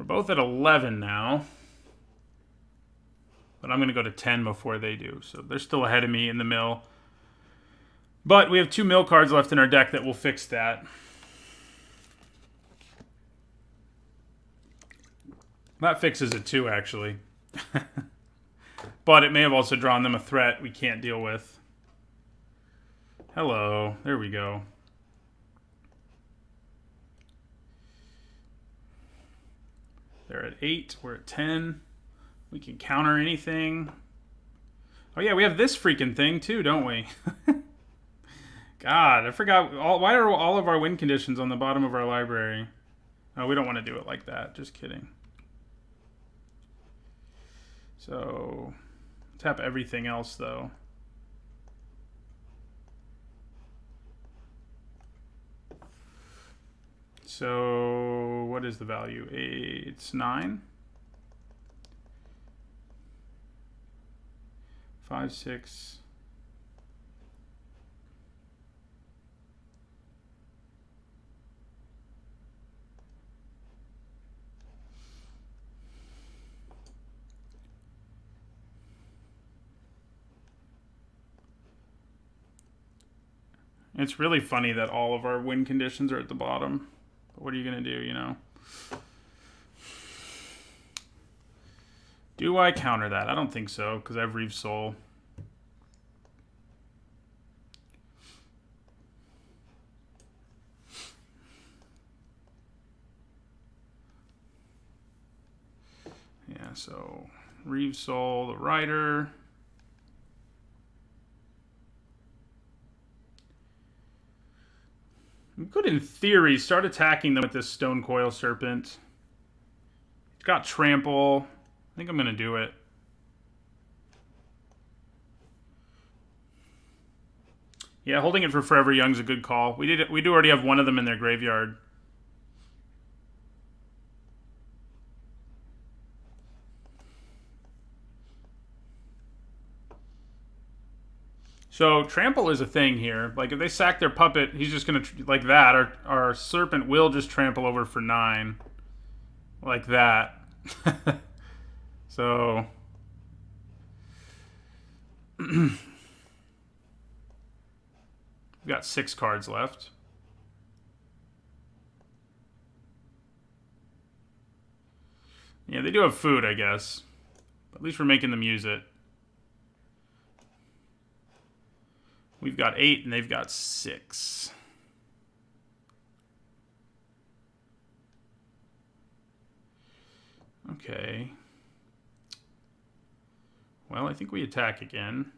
both at 11 now. But I'm going to go to 10 before they do. So they're still ahead of me in the mill. But we have 2 mill cards left in our deck that will fix that. That fixes it too, actually. But it may have also drawn them a threat we can't deal with. Hello. There we go. They're at 8. We're at 10. We can counter anything. Oh yeah, we have this freaking thing too, don't we? God, I forgot. Why are all of our win conditions on the bottom of our library? Oh, we don't want to do it like that. Just kidding. So, tap everything else though. So, what is the value? It's 9. 5, 6. It's really funny that all of our win conditions are at the bottom. But what are you going to do, you know? Do I counter that? I don't think so, because I have Reeve Soul. Yeah, so Reeve Soul, the Rider. We could, in theory, start attacking them with this Stone Coil Serpent. It's got Trample. I think I'm going to do it. Yeah, holding it for Forever Young's a good call. We do already have one of them in their graveyard. So Trample is a thing here. Like if they sack their puppet, he's just gonna like that. Our Serpent will just trample over for 9, like that. So we've got 6 cards left. Yeah, they do have food, I guess. But at least we're making them use it. We've got 8 and they've got 6. Okay. Well, I think we attack again.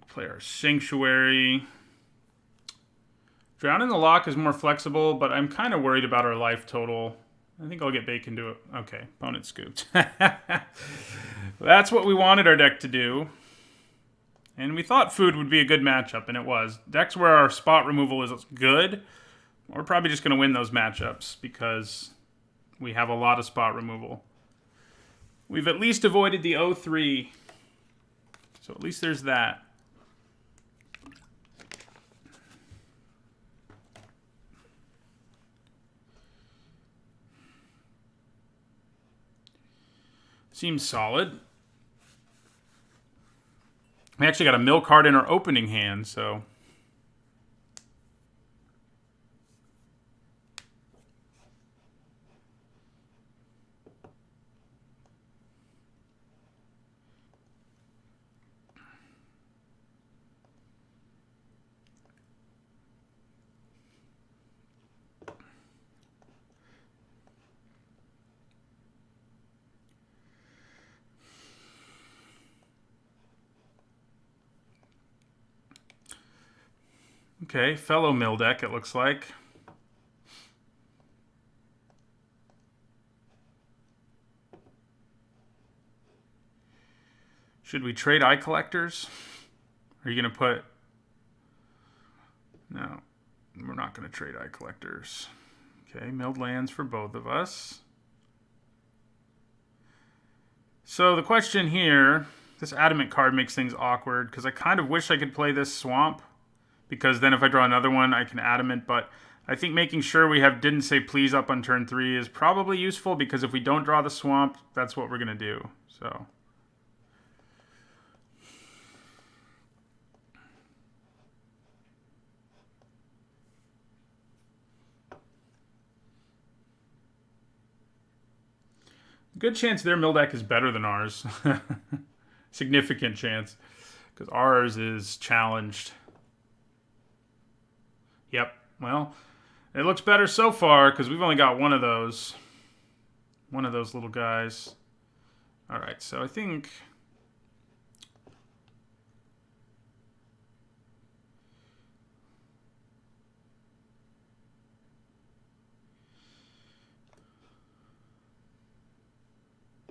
Play our Sanctuary. Drown in the Lock is more flexible, but I'm kind of worried about our life total. I think I'll get Bacon to it. Okay, opponent scooped. That's what we wanted our deck to do. And we thought food would be a good matchup, and it was. Decks where our spot removal is good, we're probably just going to win those matchups because we have a lot of spot removal. We've at least avoided the 0-3. So at least there's that. Seems solid. We actually got a mill card in our opening hand, so... Okay, fellow mill deck, it looks like. Should we trade Eye Collectors? Are you going to put... No, we're not going to trade Eye Collectors. Okay, milled lands for both of us. So the question here, this Adamant card makes things awkward because I kind of wish I could play this Swamp because then if I draw another one, I can Adamant, but I think making sure we have Didn't Say Please up on turn 3 is probably useful because if we don't draw the Swamp, that's what we're going to do. So... good chance their mill deck is better than ours. Significant chance. Because ours is challenged. Yep. Well, it looks better so far because we've only got one of those. One of those little guys. Alright, so I think...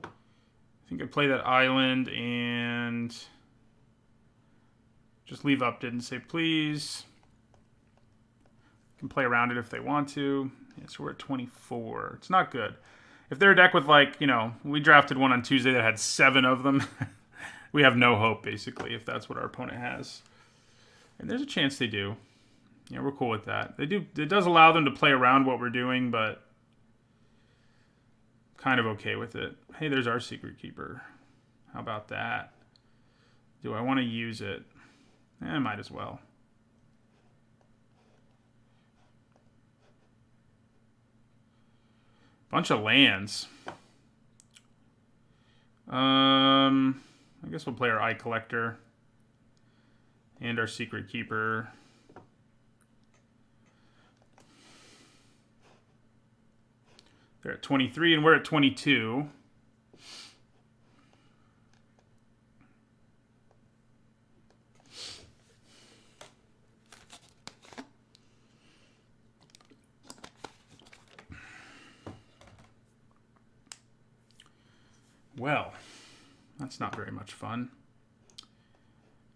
I think I play that island and just leave up Didn't Say Please. Can play around it if they want to. Yeah, so we're at 24. It's not good. If they're a deck with like, you know, we drafted one on Tuesday that had 7 of them. We have no hope, basically, if that's what our opponent has. And there's a chance they do. Yeah, we're cool with that. They do. It does allow them to play around what we're doing, but kind of okay with it. Hey, there's our Secret Keeper. How about that? Do I want to use it? I might as well. Bunch of lands. I guess we'll play our Eye Collector and our Secret Keeper. They're at 23 and we're at 22. Well, that's not very much fun.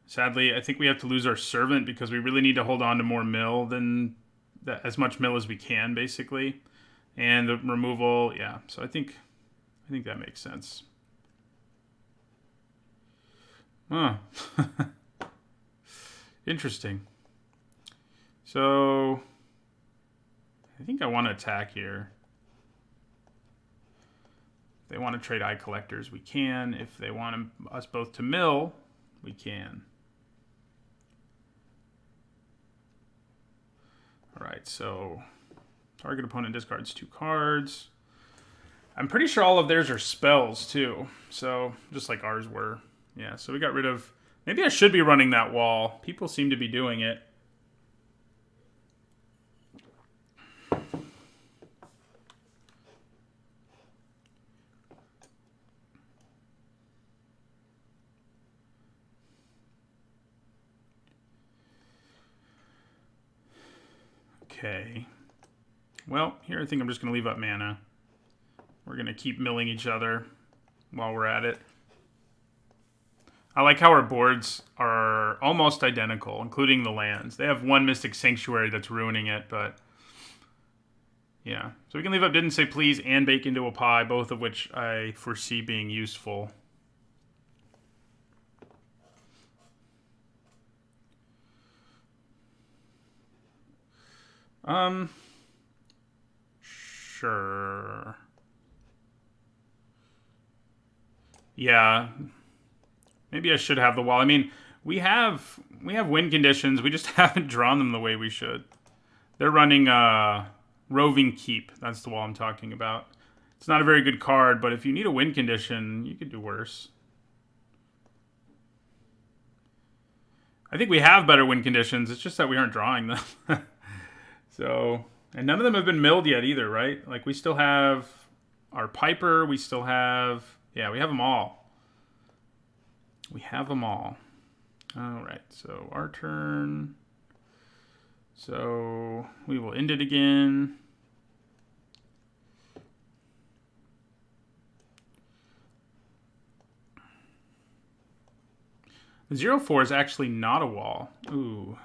Sadly, I think we have to lose our Servant because we really need to hold on to more mill than that, as much mill as we can, basically. And the removal, yeah. So I think that makes sense. Huh. Interesting. So I think I want to attack here. If they want to trade Eye Collectors, we can. If they want us both to mill, we can. All right, so target opponent discards 2 cards. I'm pretty sure all of theirs are spells, too. So, just like ours were. Yeah, so we got rid of... Maybe I should be running that wall. People seem to be doing it. Okay. Well, here I think I'm just going to leave up mana. We're going to keep milling each other while we're at it. I like how our boards are almost identical, including the lands. They have one Mystic Sanctuary that's ruining it, but... yeah. So we can leave up Didn't Say Please and Bake Into a Pie, both of which I foresee being useful. Sure. Yeah. Maybe I should have the wall. I mean, we have win conditions. We just haven't drawn them the way we should. They're running Roving Keep. That's the wall I'm talking about. It's not a very good card, but if you need a win condition, you could do worse. I think we have better win conditions. It's just that we aren't drawing them. So, and none of them have been milled yet either, right? Like, we still have our Piper. We still have... yeah, we have them all. We have them all. All right, so our turn. So we will end it again. 0/4 is actually not a wall. Ooh.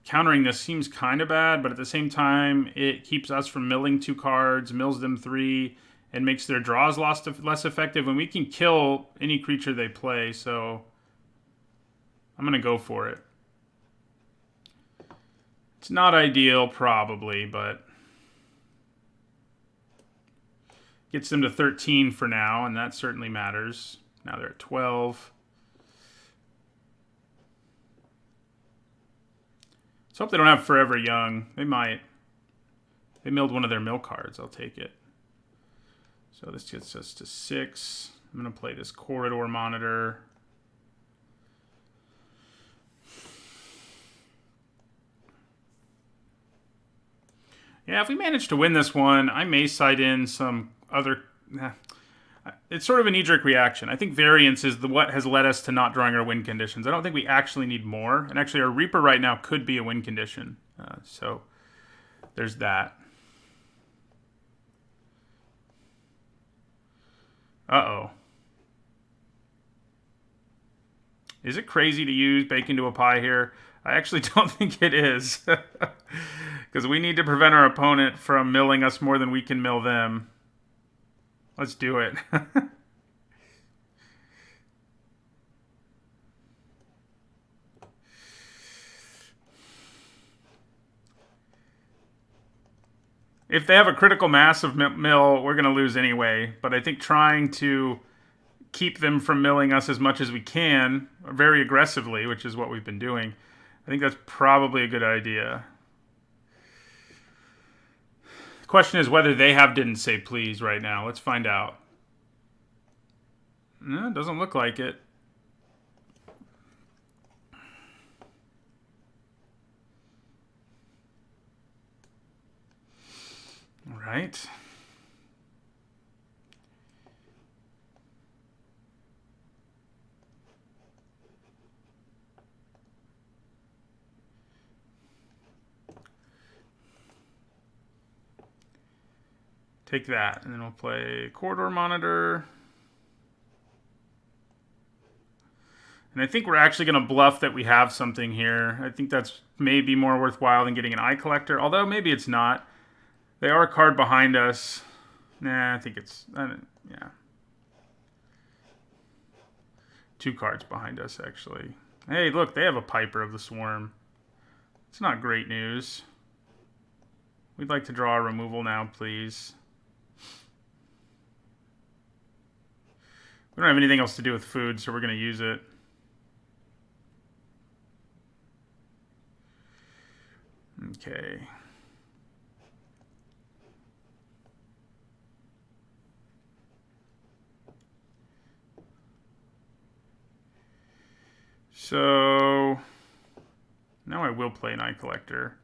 Countering this seems kind of bad, but at the same time, it keeps us from milling 2 cards, mills them 3, and makes their draws less effective. And we can kill any creature they play, so I'm going to go for it. It's not ideal, probably, but gets them to 13 for now, and that certainly matters. Now they're at 12. Let's hope they don't have Forever Young. They might. They milled one of their mill cards. I'll take it. So this gets us to 6. I'm going to play this Corridor Monitor. Yeah, if we manage to win this one, I may side in some other... It's sort of a knee-jerk reaction. I think variance is what has led us to not drawing our win conditions. I don't think we actually need more. And actually, our Reaper right now could be a win condition. So there's that. Uh-oh. Is it crazy to use Bake into a Pie here? I actually don't think it is. Because we need to prevent our opponent from milling us more than we can mill them. Let's do it. If they have a critical mass of mill, we're going to lose anyway. But I think trying to keep them from milling us as much as we can, very aggressively, which is what we've been doing, I think that's probably a good idea. The question is whether they have Didn't Say Please right now. Let's find out. No, it doesn't look like it. All right. Take that, and then we'll play Corridor Monitor. And I think we're actually going to bluff that we have something here. I think that's maybe more worthwhile than getting an Eye Collector, although maybe it's not. They are a card behind us. Nah, I think it's... yeah. 2 cards behind us, actually. Hey, look, they have a Piper of the Swarm. It's not great news. We'd like to draw a removal now, please. We don't have anything else to do with food, so we're going to use it. Okay. So now I will play an Eye Collector.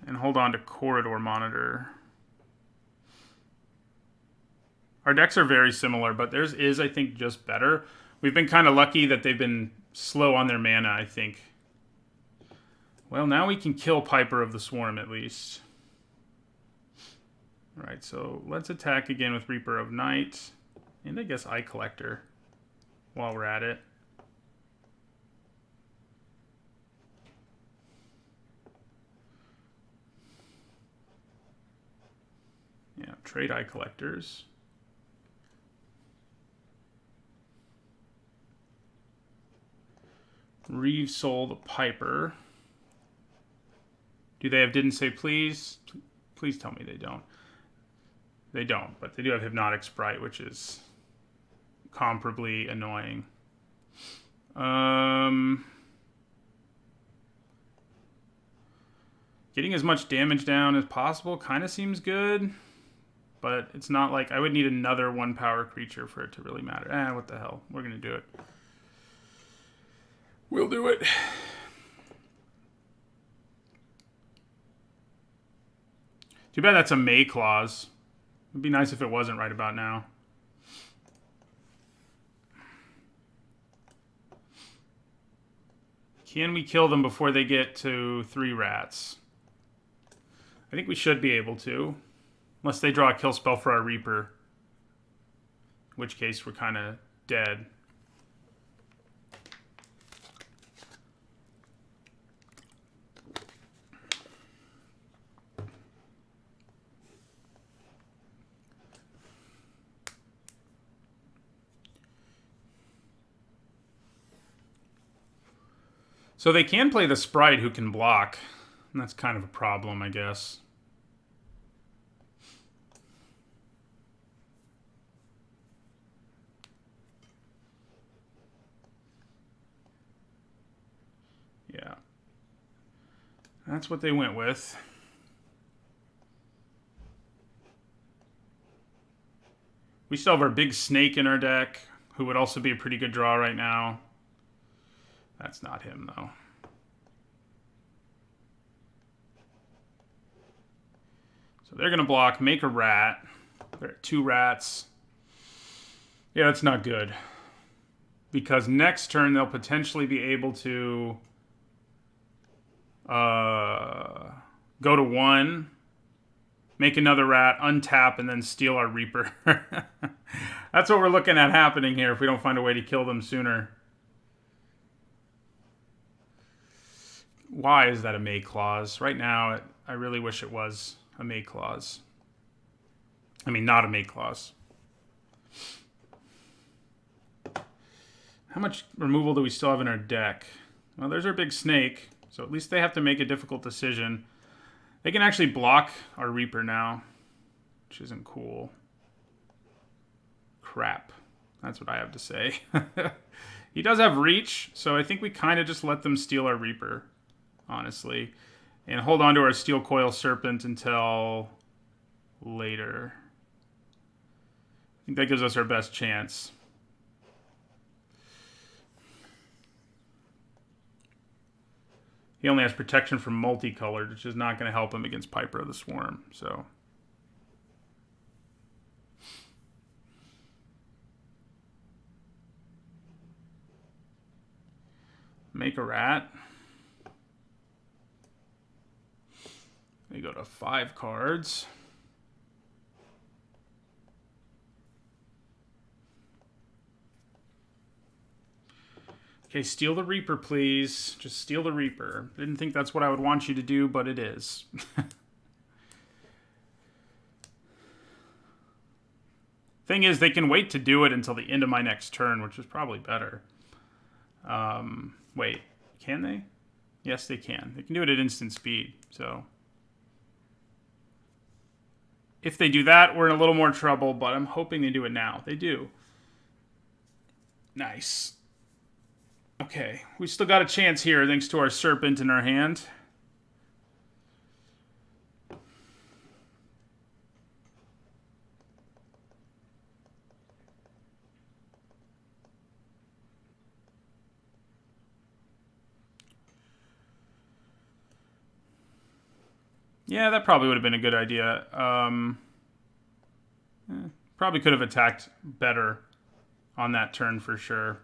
And hold on to Corridor Monitor. Our decks are very similar, but theirs is, I think, just better. We've been kind of lucky that they've been slow on their mana, I think. Well, now we can kill Piper of the Swarm, at least. Alright, so let's attack again with Reaper of Night. And I guess Eye Collector, while we're at it. Yeah, trade Eye Collectors. Reeve Soul the Piper. Do they have Didn't Say Please? Please tell me they don't. They don't, but they do have Hypnotic Sprite, which is comparably annoying. Getting as much damage down as possible kind of seems good, but it's not like I would need another 1-power creature for it to really matter. What the hell? We're going to do it. We'll do it. Too bad that's a May clause. It'd be nice if it wasn't right about now. Can we kill them before they get to 3 rats? I think we should be able to. Unless they draw a kill spell for our Reaper. In which case we're kind of dead. So they can play the Sprite who can block. And that's kind of a problem, I guess. Yeah. That's what they went with. We still have our big snake in our deck, who would also be a pretty good draw right now. That's not him, though. So they're going to block, make a rat. There are 2 rats. Yeah, that's not good. Because next turn, they'll potentially be able to go to 1, make another rat, untap, and then steal our Reaper. That's what we're looking at happening here if we don't find a way to kill them sooner. Why is that a May clause? Right now, I really wish it was a May clause. I mean, not a May clause. How much removal do we still have in our deck? Well, there's our big snake, so at least they have to make a difficult decision. They can actually block our Reaper now, which isn't cool. Crap. That's what I have to say. He does have reach, so I think we kind of just let them steal our Reaper, honestly. And hold on to our Steel Coil Serpent until later. I think that gives us our best chance. He only has protection from multicolored, which is not going to help him against Piper of the Swarm. So, make a rat. We go to 5 cards. Okay, steal the Reaper, please. Just steal the Reaper. Didn't think that's what I would want you to do, but it is. Thing is, they can wait to do it until the end of my next turn, which is probably better. Wait, can they? Yes, they can. They can do it at instant speed, so... If they do that, we're in a little more trouble, but I'm hoping they do it now. They do. Nice. Okay, we still got a chance here thanks to our Serpent in our hand. Yeah, that probably would have been a good idea. Probably could have attacked better on that turn for sure.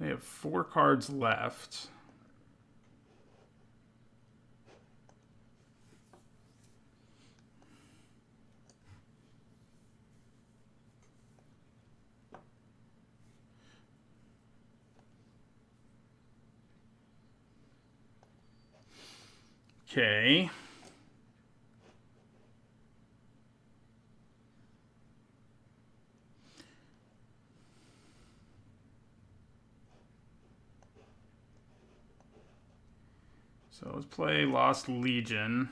They have 4 cards left. Okay. So let's play Lost Legion.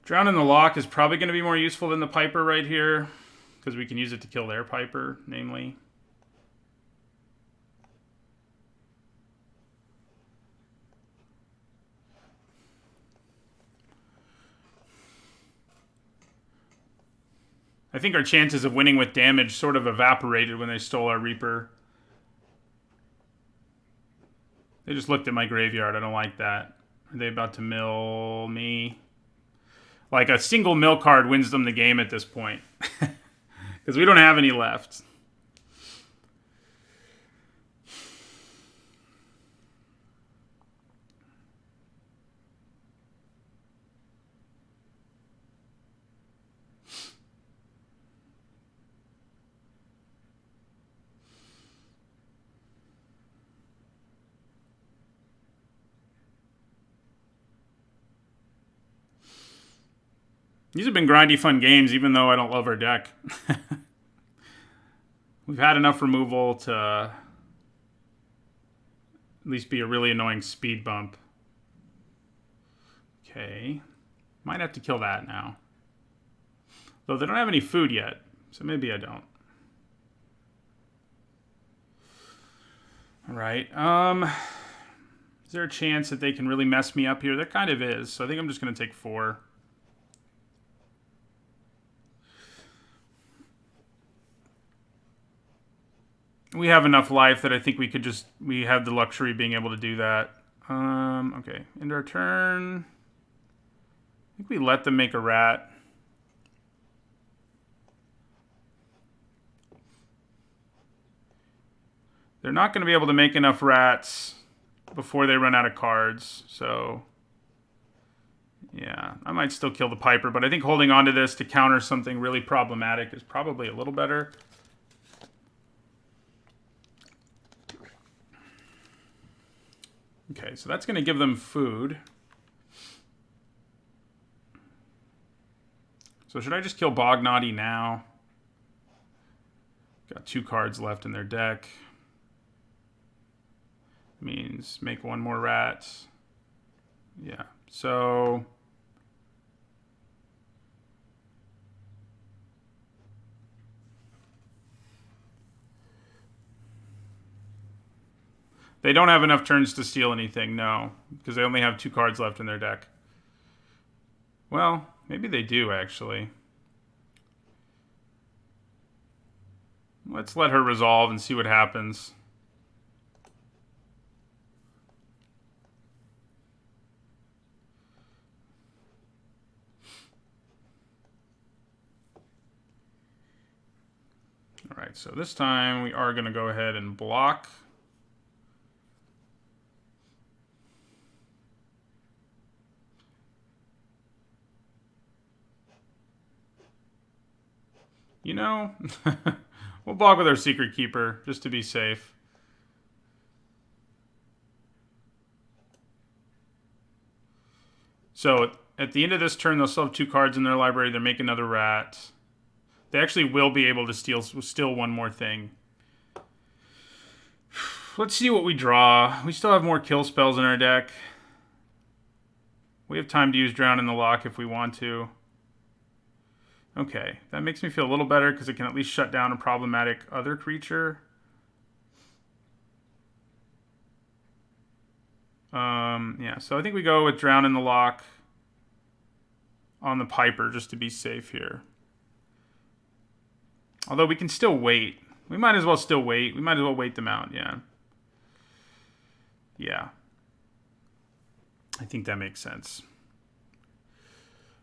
Drown in the Lock is probably going to be more useful than the Piper right here, because we can use it to kill their Piper, namely. I think our chances of winning with damage sort of evaporated when they stole our Reaper. They just looked at my graveyard. I don't like that. Are they about to mill me? Like, a single mill card wins them the game at this point. Because we don't have any left. These have been grindy, fun games, even though I don't love our deck. We've had enough removal to at least be a really annoying speed bump. Okay. Might have to kill that now. Though they don't have any food yet, so maybe I don't. Alright, is there a chance that they can really mess me up here? There kind of is, so I think I'm just going to take 4. We have enough life that I think we could just... We have the luxury of being able to do that. Okay, end our turn. I think we let them make a rat. They're not going to be able to make enough rats before they run out of cards, so... Yeah, I might still kill the Piper, but I think holding on to this to counter something really problematic is probably a little better. Okay, so that's going to give them food. So should I just kill Bognaughty now? Got 2 cards left in their deck. Means make 1 more rat. Yeah, so... They don't have enough turns to steal anything, no. Because they only have 2 cards left in their deck. Well, maybe they do, actually. Let's let her resolve and see what happens. Alright, so this time we are going to go ahead and block. You know, we'll block with our Secret Keeper, just to be safe. So, at the end of this turn, they'll still have 2 cards in their library. They're making another rat. They actually will be able to steal 1 more thing. Let's see what we draw. We still have more kill spells in our deck. We have time to use Drown in the Loch if we want to. Okay, that makes me feel a little better because it can at least shut down a problematic other creature. Yeah, so I think we go with Drown in the Loch on the Piper just to be safe here. Although we can still wait. We might as well still wait. We might as well wait them out, yeah. Yeah. I think that makes sense.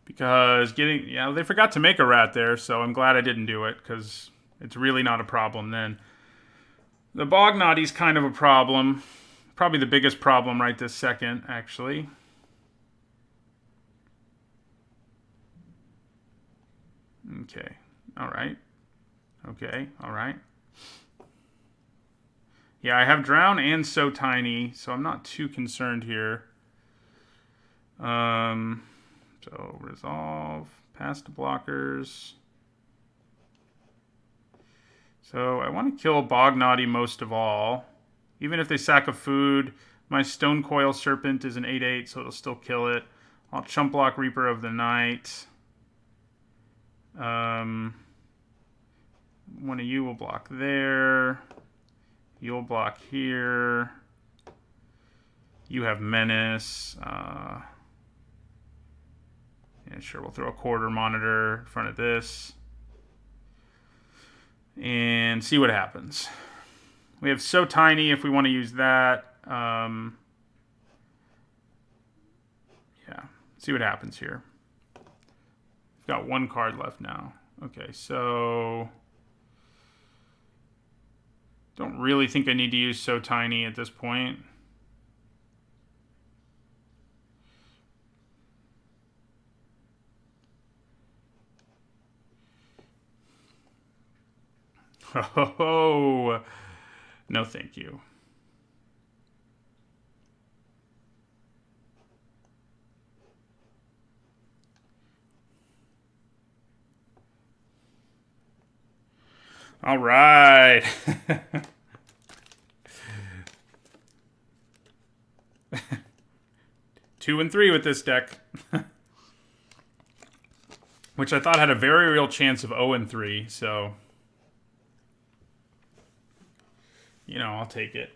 Because they forgot to make a rat there, so I'm glad I didn't do it, because it's really not a problem then. The Bognaughty's kind of a problem. Probably the biggest problem right this second, actually. Okay, alright. Okay, alright. Yeah, I have Drown and So Tiny, so I'm not too concerned here. So, resolve, past blockers. So, I want to kill Bognaughty most of all. Even if they sack a food, my Stone Coil Serpent is an 8/8, so it'll still kill it. I'll chump block Reaper of the Night. One of you will block there. You'll block here. You have Menace. Yeah, sure, we'll throw a Quarter Monitor in front of this. And see what happens. We have So Tiny if we want to use that. Yeah, see what happens here. We've got 1 card left now. Okay, so... Don't really think I need to use So Tiny at this point. Oh, no thank you. All right. 2 and 3 with this deck. Which I thought had a very real chance of 0 and 3, so you know, I'll take it.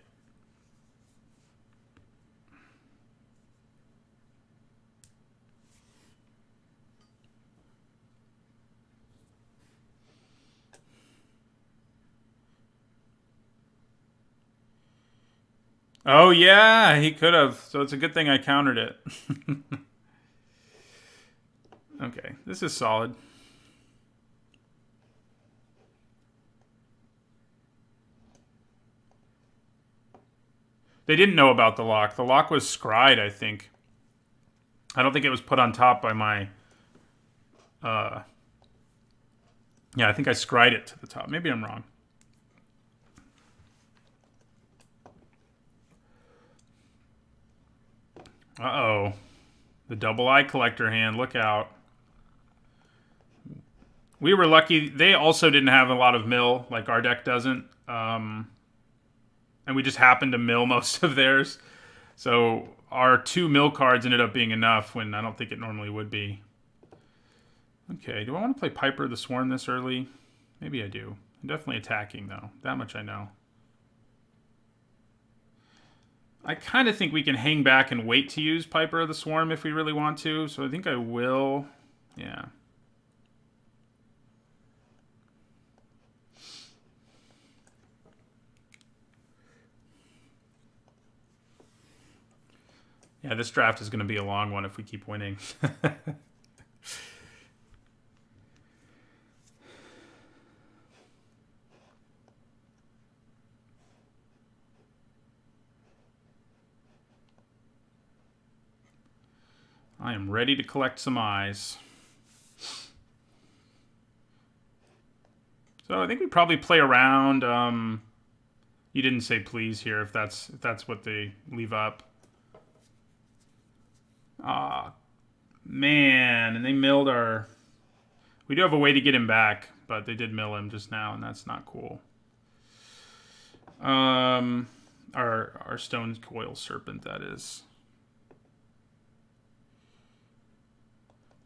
Oh yeah, he could have. So it's a good thing I countered it. Okay, this is solid. They didn't know about the lock. The lock was scryed, I think. I don't think it was put on top by my... yeah, I think I scryed it to the top. Maybe I'm wrong. Uh-oh. The double eye collector hand. Look out. We were lucky. They also didn't have a lot of mill, like our deck doesn't. And we just happened to mill most of theirs. So our 2 mill cards ended up being enough when I don't think it normally would be. Okay, do I want to play Piper of the Swarm this early? Maybe I do. I'm definitely attacking, though. That much I know. I kind of think we can hang back and wait to use Piper of the Swarm if we really want to. So I think I will. Yeah. Yeah, this draft is going to be a long one if we keep winning. I am ready to collect some eyes. So I think we probably play around. You didn't say please here if that's what they leave up. Ah, man, and they milled our... We do have a way to get him back, but they did mill him just now, and that's not cool. Our stone coil serpent, that is.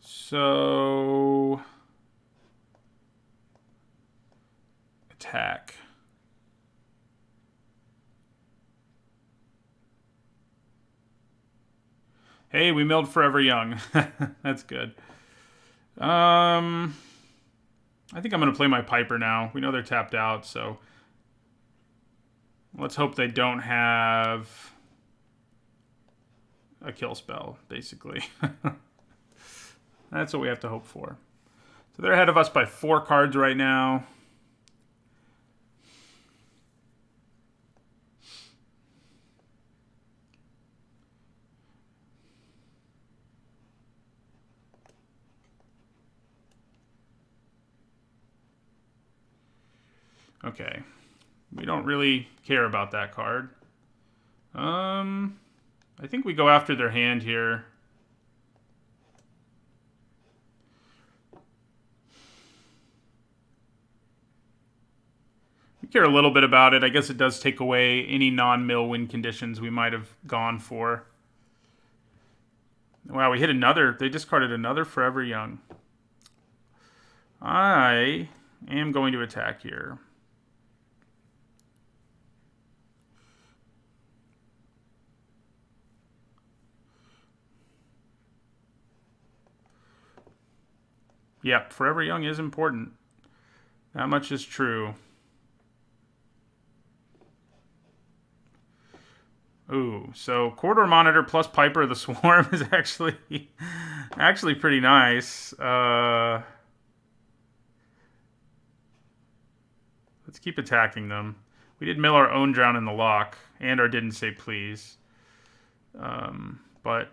So attack. Hey, we milled Forever Young. That's good. I think I'm going to play my Piper now. We know they're tapped out, so let's hope they don't have a kill spell, basically. That's what we have to hope for. So they're ahead of us by 4 cards right now. Okay. We don't really care about that card. I think we go after their hand here. We care a little bit about it. I guess it does take away any non-mill win conditions we might have gone for. Wow, we hit another. They discarded another Forever Young. I am going to attack here. Yep, Forever Young is important. That much is true. Ooh, so Corridor Monitor plus Piper of the Swarm is actually pretty nice. Let's keep attacking them. We did mill our own Drown in the Lock and our Didn't Say Please. But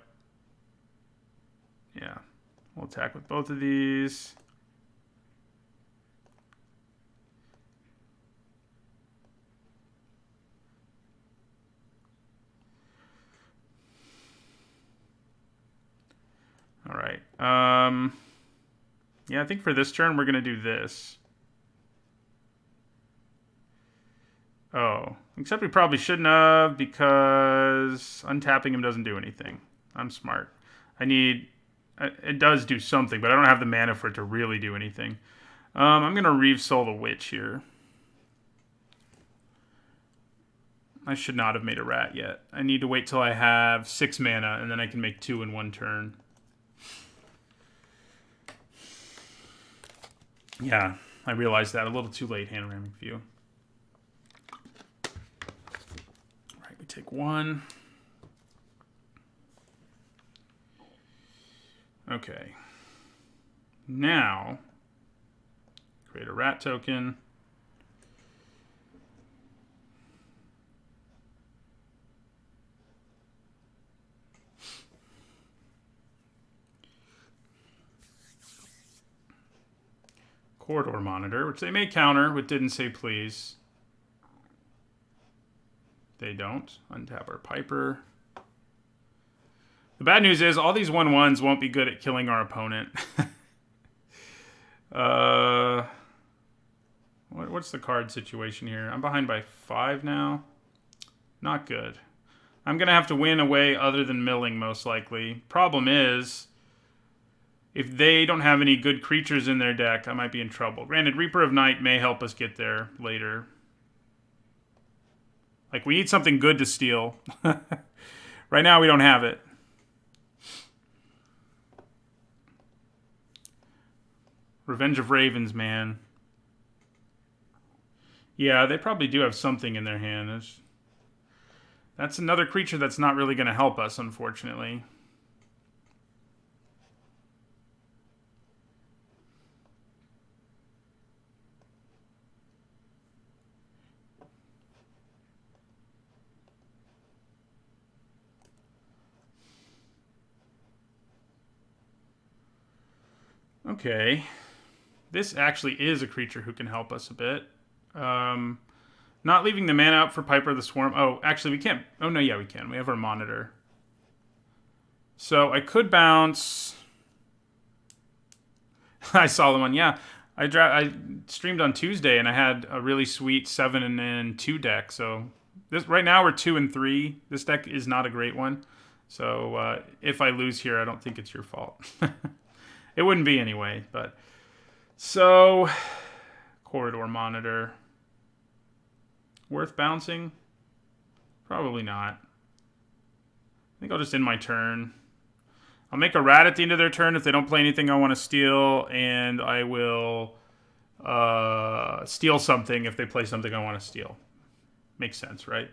yeah, we'll attack with both of these. All right. Yeah, I think for this turn we're going to do this. Oh, except we probably shouldn't have because untapping him doesn't do anything. I'm smart. I need... It does do something, but I don't have the mana for it to really do anything. I'm going to Reeve Soul the Witch here. I should not have made a rat yet. I need to wait till I have 6 mana, and then I can make 2 in 1 turn. Yeah, I realized that a little too late, hand ramming view. All right, we take 1. Okay. Now, create a rat token. Corridor Monitor, which they may counter with Didn't Say Please. They don't. Untap our Piper. The bad news is all these 1/1s won't be good at killing our opponent. What's the card situation here? I'm behind by 5 now. Not good. I'm going to have to win a way other than milling, most likely. Problem is, if they don't have any good creatures in their deck, I might be in trouble. Granted, Reaper of Night may help us get there later. Like, we need something good to steal. Right now, we don't have it. Revenge of Ravens, man. Yeah, they probably do have something in their hand. That's another creature that's not really going to help us, unfortunately. Okay. This actually is a creature who can help us a bit. Not leaving the mana up for Piper the Swarm. Oh, actually, we can't. Oh, no, yeah, we can. We have our Monitor. So I could bounce. I saw the one. Yeah, I streamed on Tuesday, and I had a really sweet 7 and 2 deck. So right now we're 2 and 3. This deck is not a great one. So if I lose here, I don't think it's your fault. It wouldn't be anyway, but... So, Corridor Monitor. Worth bouncing? Probably not. I think I'll just end my turn. I'll make a rat at the end of their turn if they don't play anything I want to steal, and I will steal something if they play something I want to steal. Makes sense, right?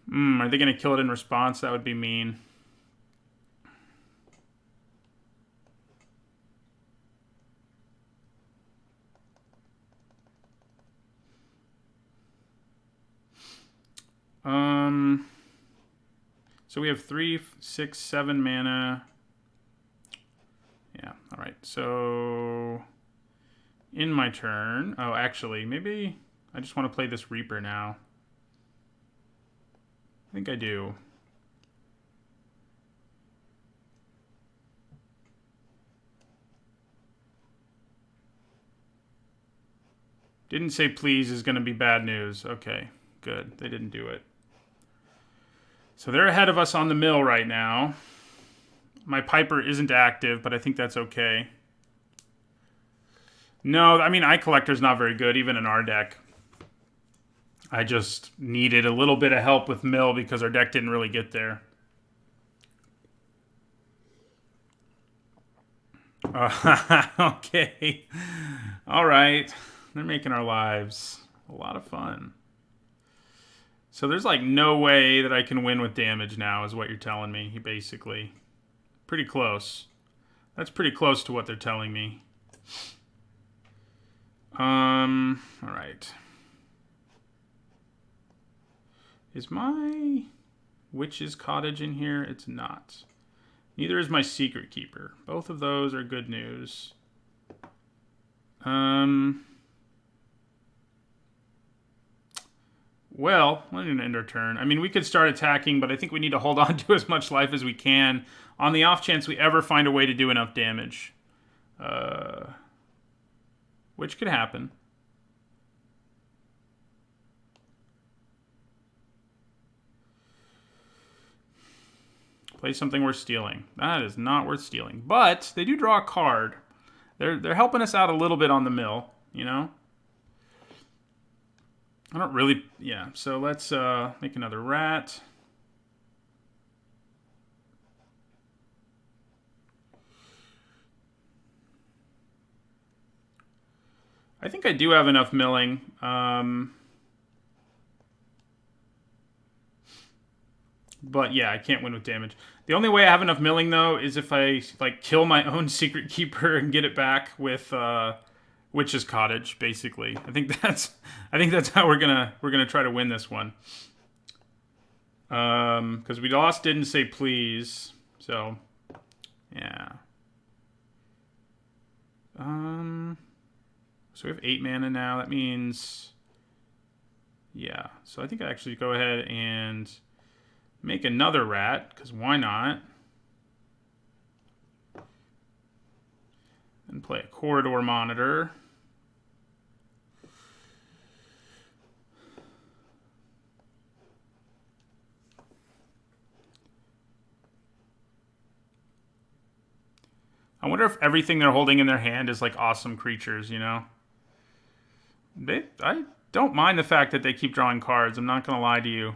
Are they going to kill it in response? That would be mean. So we have 3, 6, 7 mana. Yeah, all right. So in my turn... Oh, actually, maybe I just want to play this Reaper now. I think I do. Didn't Say Please is going to be bad news. Okay, good. They didn't do it. So they're ahead of us on the mill right now. My Piper isn't active, but I think that's okay. No, I mean, Eye Collector's not very good, even in our deck. I just needed a little bit of help with mill because our deck didn't really get there. Okay. All right. They're making our lives a lot of fun. So there's like no way that I can win with damage now is what you're telling me, basically. Pretty close. That's pretty close to what they're telling me. All right. Is my Witch's Cottage in here? It's not. Neither is my Secret Keeper. Both of those are good news. Well, we're going to end our turn. I mean, we could start attacking, but I think we need to hold on to as much life as we can on the off chance we ever find a way to do enough damage. Which could happen. Play something worth stealing. That is not worth stealing. But they do draw a card. They're helping us out a little bit on the mill, you know? I don't really... Yeah, so let's make another rat. I think I do have enough milling. But yeah, I can't win with damage. The only way I have enough milling though is if I like kill my own secret keeper and get it back with Witch's Cottage, basically. I think that's how we're gonna try to win this one. Because we lost didn't say please, so yeah. So we have 8 mana now. That means, yeah. So I think I actually go ahead and make another rat, because why not? And play a Corridor Monitor. I wonder if everything they're holding in their hand is like awesome creatures, you know? I don't mind the fact that they keep drawing cards. I'm not going to lie to you.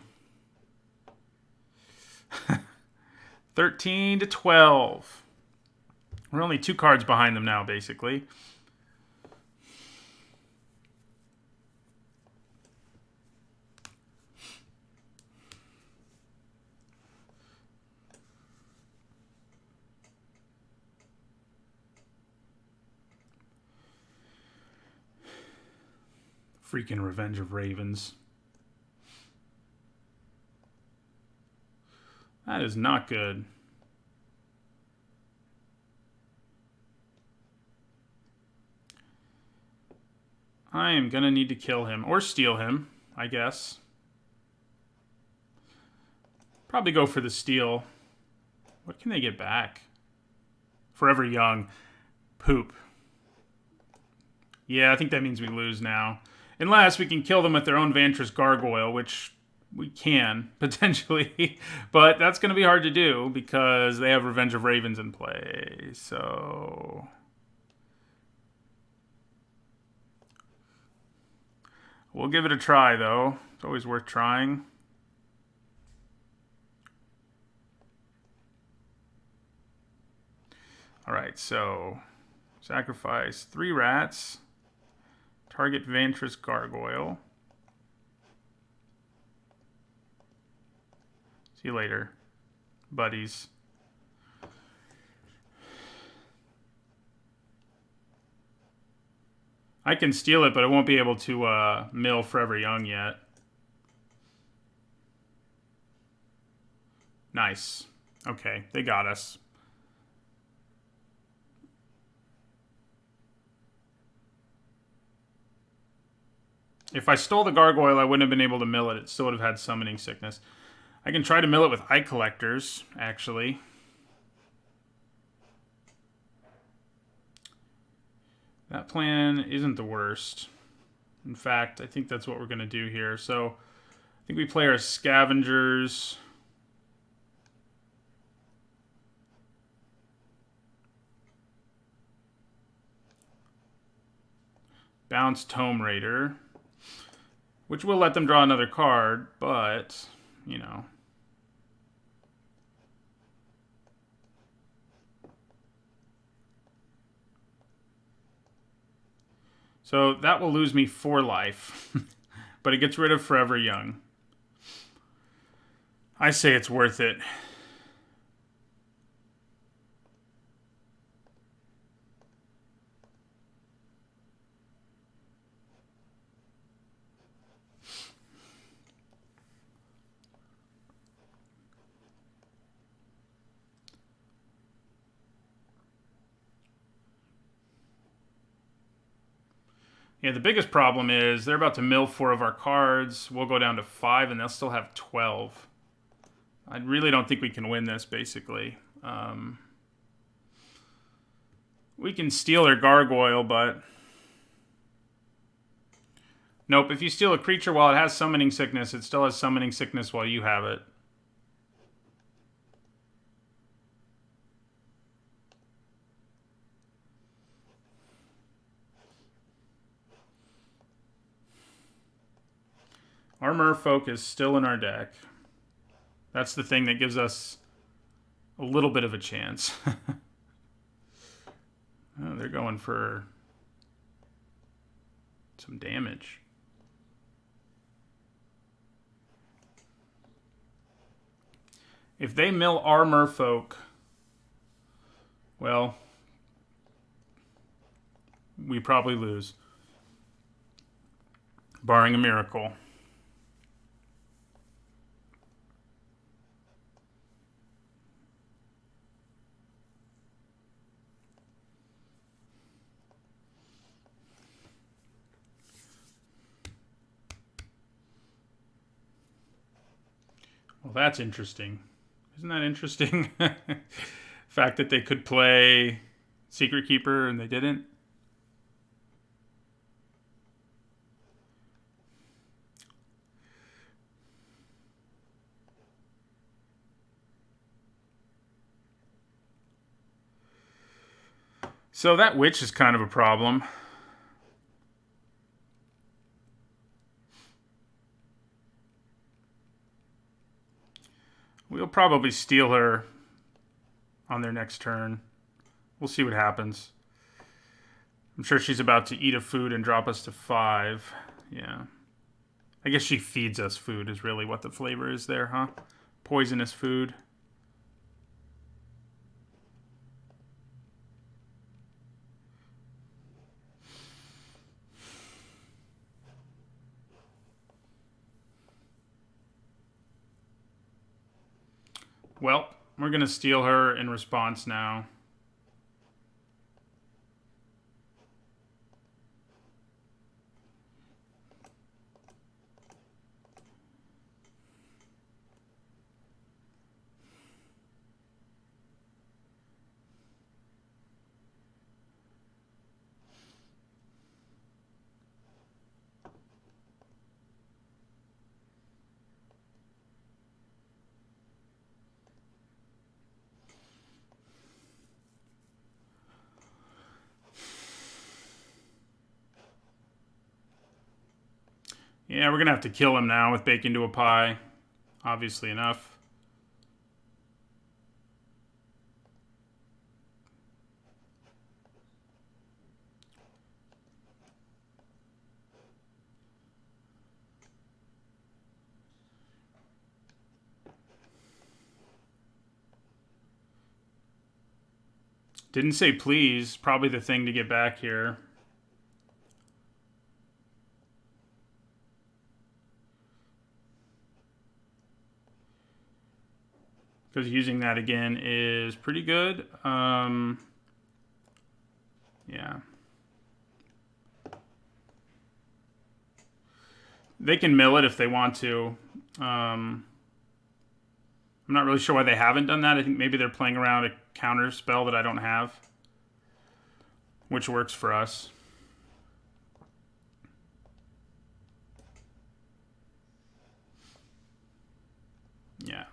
13 to 12. We're only 2 cards behind them now, basically. Freaking Revenge of Ravens. That is not good. I am going to need to kill him. Or steal him, I guess. Probably go for the steal. What can they get back? Forever Young. Poop. Yeah, I think that means we lose now. Unless we can kill them with their own Vantress Gargoyle, which we can, potentially. But that's going to be hard to do because they have Revenge of Ravens in play. So... we'll give it a try, though. It's always worth trying. Alright, so... sacrifice 3 rats. Target Vantress Gargoyle. See you later, buddies. I can steal it, but I won't be able to mill Forever Young yet. Nice. Okay, they got us. If I stole the Gargoyle, I wouldn't have been able to mill it. It still would have had Summoning Sickness. I can try to mill it with Eye Collectors, actually. That plan isn't the worst. In fact, I think that's what we're going to do here. So, I think we play our Scavengers. Bounce Tome Raider. Which will let them draw another card, but, you know. So that will lose me 4 life. But it gets rid of Forever Young. I say it's worth it. Yeah, the biggest problem is they're about to mill 4 of our cards. We'll go down to 5, and they'll still have 12. I really don't think we can win this, basically. We can steal their gargoyle, but... Nope, if you steal a creature while it has summoning sickness, it still has summoning sickness while you have it. Our Merfolk is still in our deck. That's the thing that gives us a little bit of a chance. Oh, they're going for some damage. If they mill our Merfolk, well, we probably lose. Barring a miracle. Well, that's interesting. Isn't that interesting? Fact that they could play Secret Keeper and they didn't. So that witch is kind of a problem. We'll probably steal her on their next turn. We'll see what happens. I'm sure she's about to eat a food and drop us to 5. Yeah. I guess she feeds us food is really what the flavor is there, huh? Poisonous food. Well, we're going to steal her in response now. Yeah, we're going to have to kill him now with Bake Into a Pie. Obviously enough. Didn't say please. Probably the thing to get back here. Because using that again is pretty good. Yeah. They can mill it if they want to. I'm not really sure why they haven't done that. I think maybe they're playing around a counter spell that I don't have. Which works for us. Yeah.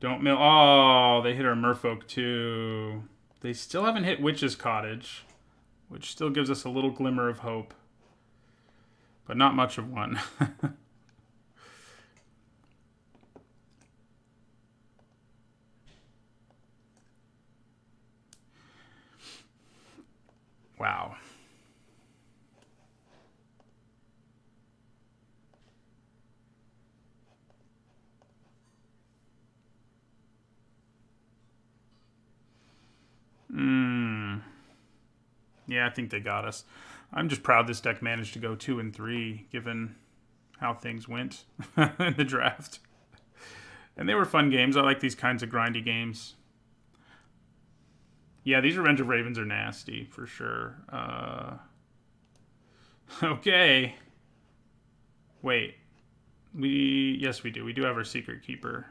Don't mill. Oh, they hit our Merfolk too. They still haven't hit Witch's Cottage, which still gives us a little glimmer of hope. But not much of one. Wow. Yeah, I think they got us. I'm just proud this deck managed to go 2 and 3, given how things went in the draft. And they were fun games. I like these kinds of grindy games. Yeah, these Revenge of Ravens are nasty, for sure. Okay. Wait. Yes, we do. We do have our Secret Keeper.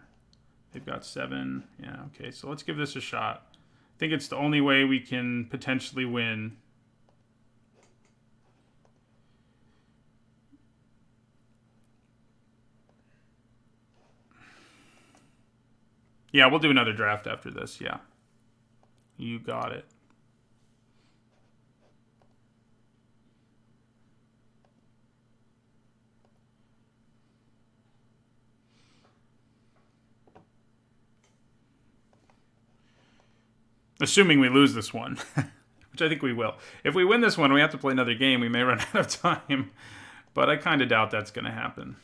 They've got 7. Yeah, okay. So let's give this a shot. I think it's the only way we can potentially win. Yeah, we'll do another draft after this. Yeah. You got it. Assuming we lose this one, which I think we will. If we win this one, we have to play another game. We may run out of time, but I kind of doubt that's going to happen.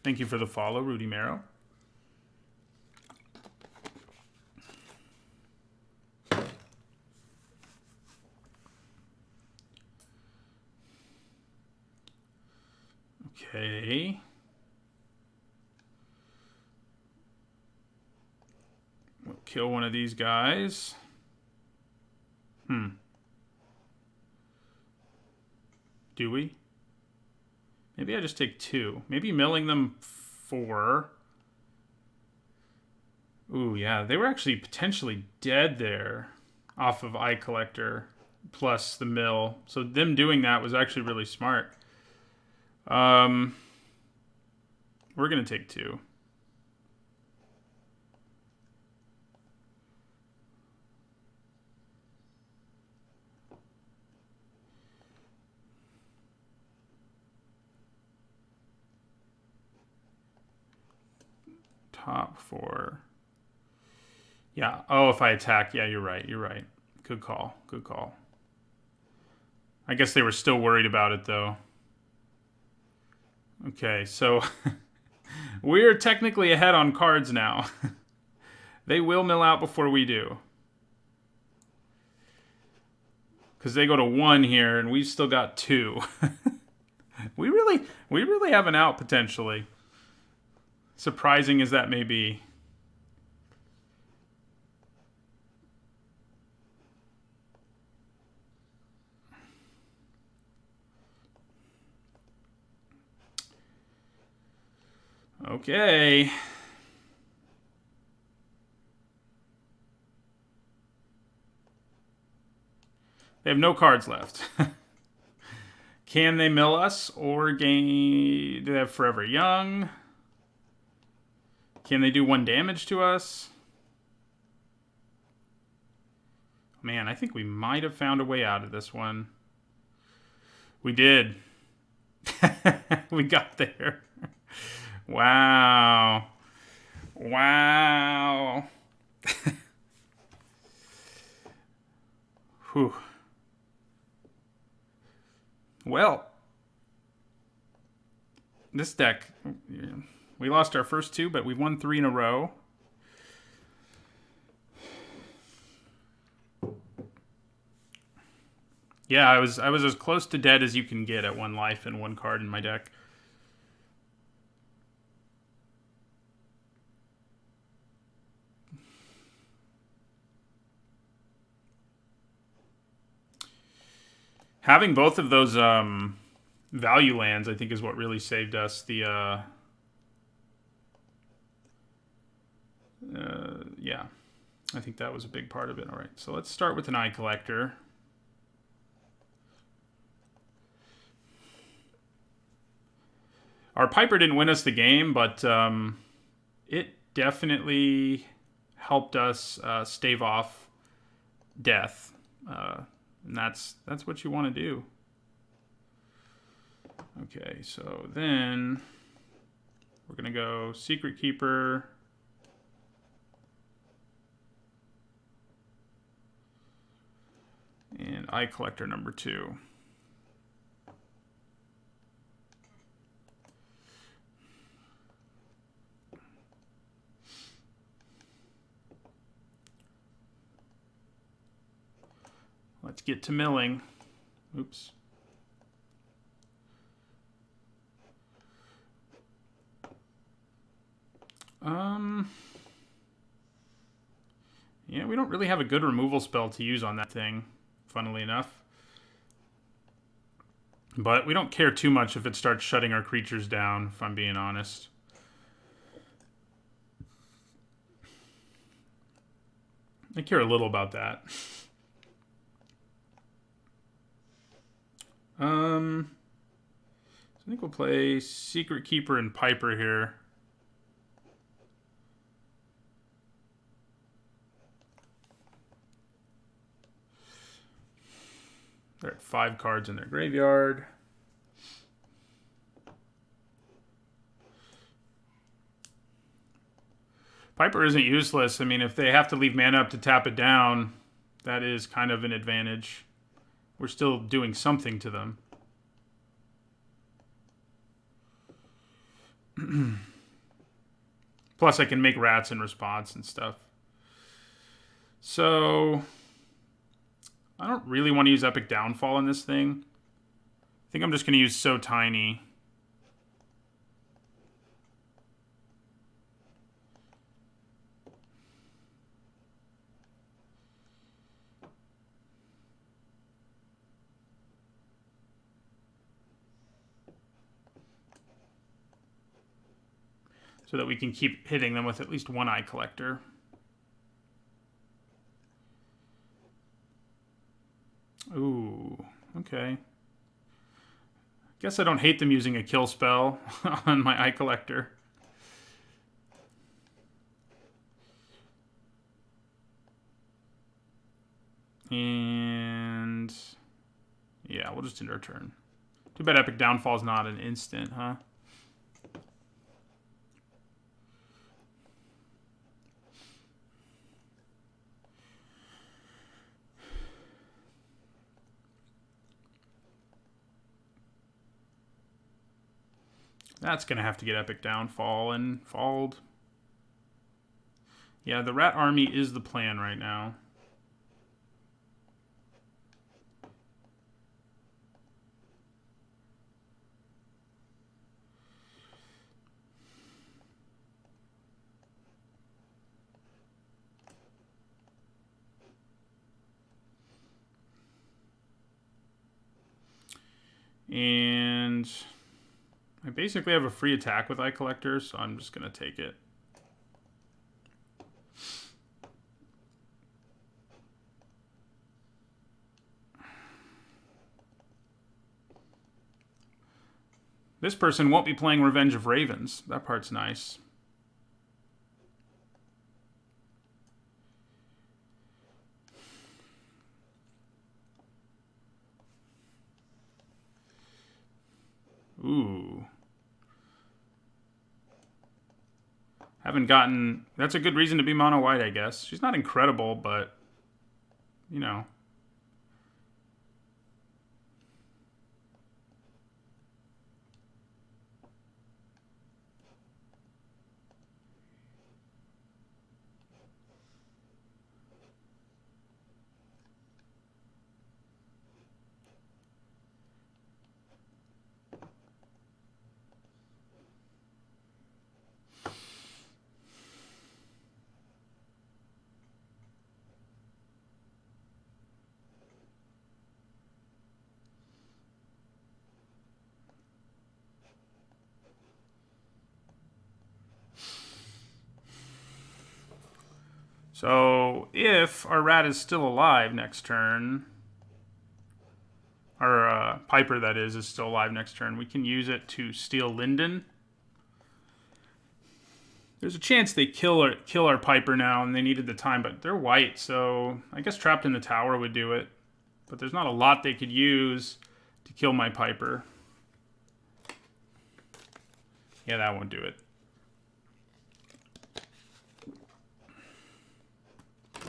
Thank you for the follow, Rudy Marrow. Okay. We'll kill one of these guys. Do we? Maybe I just take 2. Maybe milling them 4. Ooh, yeah. They were actually potentially dead there off of Eye Collector plus the mill. So them doing that was actually really smart. We're going to take 2. Top 4. Yeah. Oh, if I attack. Yeah, you're right. You're right. Good call. Good call. I guess they were still worried about it, though. Okay, so we're technically ahead on cards now. They will mill out before we do. Because they go to 1 here, and we've still got 2. We really have an out, potentially. Surprising as that may be. Okay. They have no cards left. Can they mill us or gain? Do they have Forever Young? Can they do 1 damage to us? Man, I think we might have found a way out of this one. We did. We got there. Wow. Wow. Whew. Well, this deck, we lost our first 2, but we've won 3 in a row. Yeah, I was as close to dead as you can get at 1 life and 1 card in my deck. Having both of those value lands, I think, is what really saved us. The yeah, I think that was a big part of it. All right, so let's start with an Eye Collector. Our Piper didn't win us the game, but it definitely helped us stave off death. And that's what you want to do. Okay, so then we're going to go Secret Keeper. And Eye Collector number 2. Let's get to milling. Oops. Yeah, we don't really have a good removal spell to use on that thing, funnily enough. But we don't care too much if it starts shutting our creatures down, if I'm being honest. I care a little about that. I think we'll play Secret Keeper and Piper here. They're at 5 cards in their graveyard. Piper isn't useless. I mean, if they have to leave mana up to tap it down, that is kind of an advantage. We're still doing something to them. Plus, I can make rats in response and stuff. So, I don't really want to use Epic Downfall in this thing. I think I'm just going to use So Tiny. So that we can keep hitting them with at least one Eye Collector. Ooh, okay. Guess I don't hate them using a kill spell on my Eye Collector. And yeah, we'll just end our turn. Too bad Epic Downfall is not an instant, huh? That's going to have to get Epic Downfall and falled. Yeah, the Rat Army is the plan right now. And I basically have a free attack with Eye Collector, so I'm just going to take it. This person won't be playing Revenge of Ravens. That part's nice. Ooh. Haven't gotten... That's a good reason to be mono white, I guess. She's not incredible, but... You know... So, if our rat is still alive next turn, our Piper, that is still alive next turn, we can use it to steal Linden. There's a chance they kill our Piper now, and they needed the time, but they're white, so I guess Trapped in the Tower would do it. But there's not a lot they could use to kill my Piper. Yeah, that won't do it.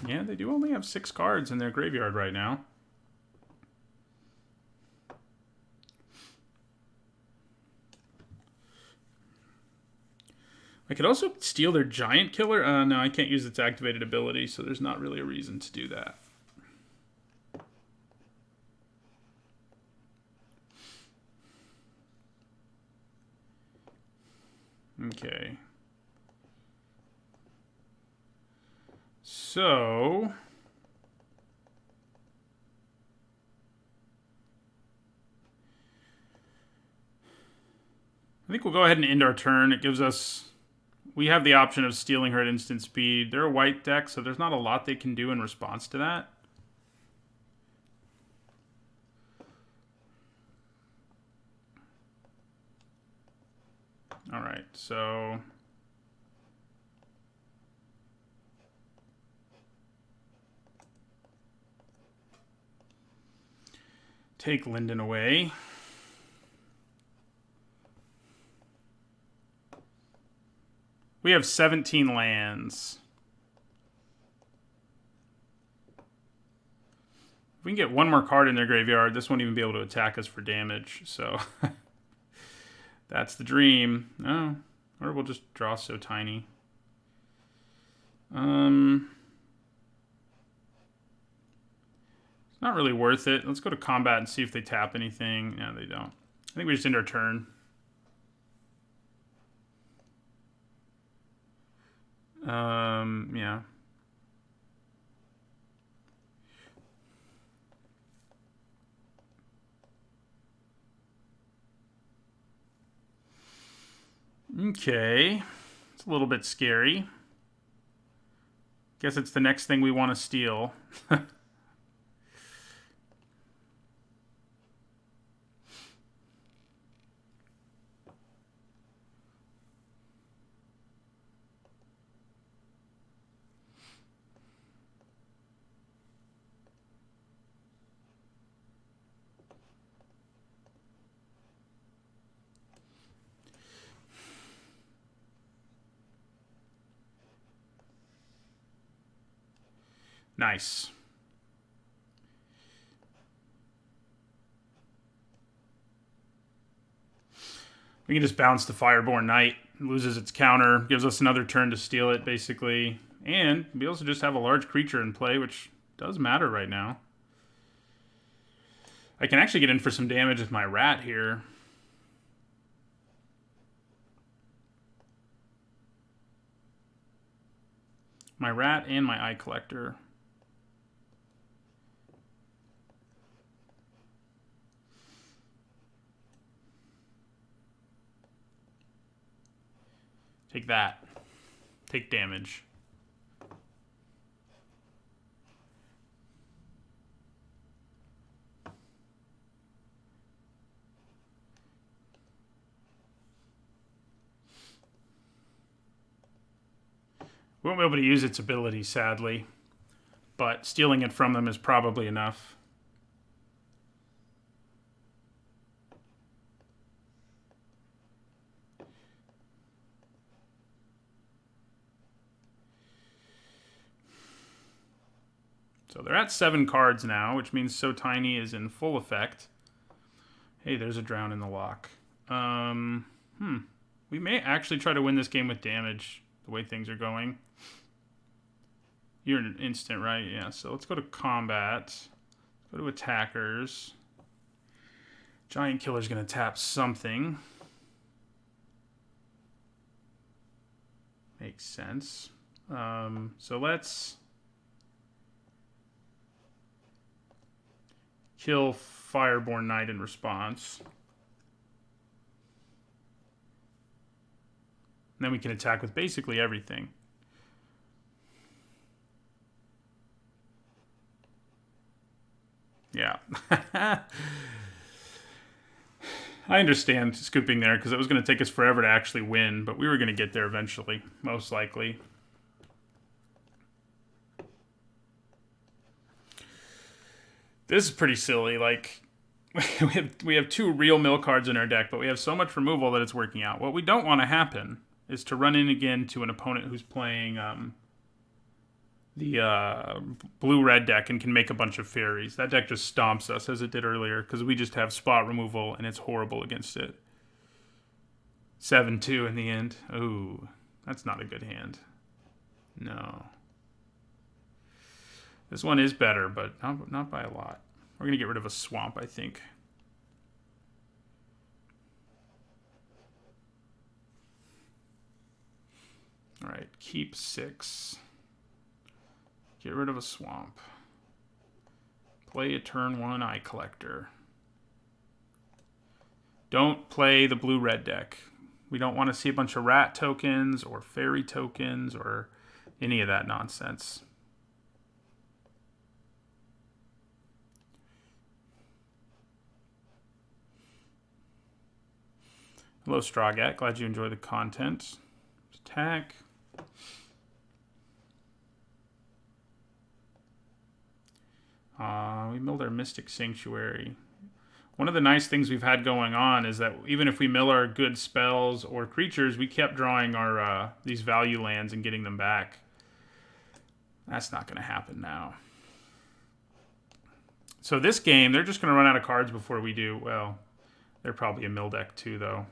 Yeah, they do only have 6 cards in their graveyard right now. I could also steal their Giant Killer. No, I can't use its activated ability, so there's not really a reason to do that. Okay. So... I think we'll go ahead and end our turn. It gives us... We have the option of stealing her at instant speed. They're a white deck, so there's not a lot they can do in response to that. All right, so... Take Linden away. We have 17 lands. If we can get one more card in their graveyard, this won't even be able to attack us for damage. So that's the dream. Oh, or we'll just draw so tiny. It's not really worth it. Let's go to combat and see if they tap anything. No, they don't. I think we just end our turn. Yeah. Okay. It's a little bit scary. Guess it's the next thing we want to steal. Nice. We can just bounce the Fireborn Knight. It loses its counter. Gives us another turn to steal it, basically. And we also just have a large creature in play, which does matter right now. I can actually get in for some damage with my rat here. My rat and my eye collector. Take that. Take damage. We won't be able to use its ability, sadly. But stealing it from them is probably enough. So they're at 7 cards now, which means So Tiny is in full effect. Hey, there's a Drown in the Lock. We may actually try to win this game with damage, the way things are going. You're an instant, right? Yeah, so let's go to combat. Go to attackers. Giant Killer's going to tap something. Makes sense. So let's... kill Fireborn Knight in response. And then we can attack with basically everything. Yeah. I understand scooping there because it was going to take us forever to actually win, but we were going to get there eventually, most likely. This is pretty silly. Like, we have 2 real mill cards in our deck, but we have so much removal that it's working out. What we don't want to happen is to run in again to an opponent who's playing the blue-red deck and can make a bunch of fairies. That deck just stomps us, as it did earlier, because we just have spot removal, and it's horrible against it. 7-2 in the end. Ooh, that's not a good hand. No. This one is better, but not by a lot. We're going to get rid of a swamp, I think. All right, keep 6. Get rid of a swamp. Play a turn 1 Eye Collector. Don't play the blue-red deck. We don't want to see a bunch of rat tokens or fairy tokens or any of that nonsense. Hello, Strawgat. Glad you enjoy the content. Attack. We milled our Mystic Sanctuary. One of the nice things we've had going on is that even if we mill our good spells or creatures, we kept drawing our these value lands and getting them back. That's not going to happen now. So this game, they're just going to run out of cards before we do. Well, they're probably a mill deck too, though.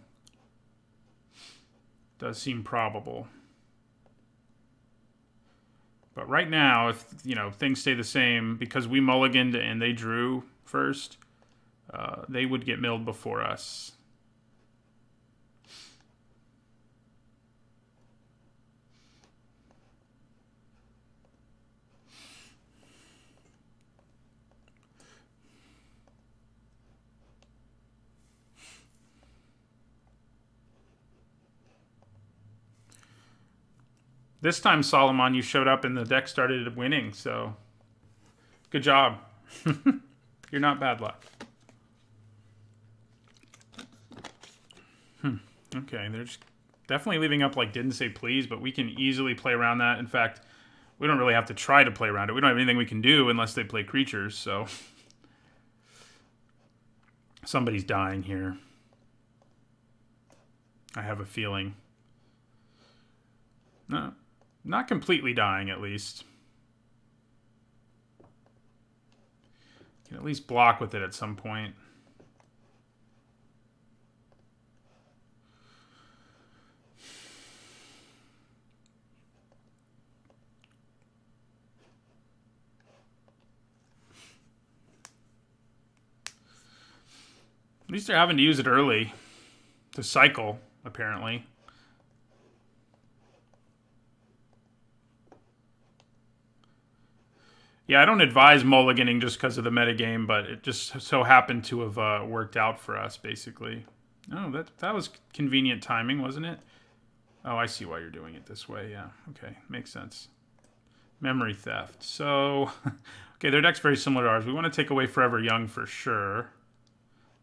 Does seem probable. But right now, if things stay the same, because we mulliganed and they drew first, they would get milled before us. This time, Solomon, you showed up and the deck started winning, so good job. You're not bad luck. Okay, they're just definitely leaving up like didn't say please, but we can easily play around that. In fact, we don't really have to try to play around it. We don't have anything we can do unless they play creatures, so somebody's dying here. I have a feeling. No. Not completely dying, at least. Can at least block with it at some point. At least they're having to use it early to cycle, apparently. Yeah, I don't advise mulliganing just because of the metagame, but it just so happened to have worked out for us, basically. Oh, that was convenient timing, wasn't it? Oh, I see why you're doing it this way. Yeah, okay, makes sense. Memory theft. So, okay, their deck's very similar to ours. We want to take away Forever Young for sure.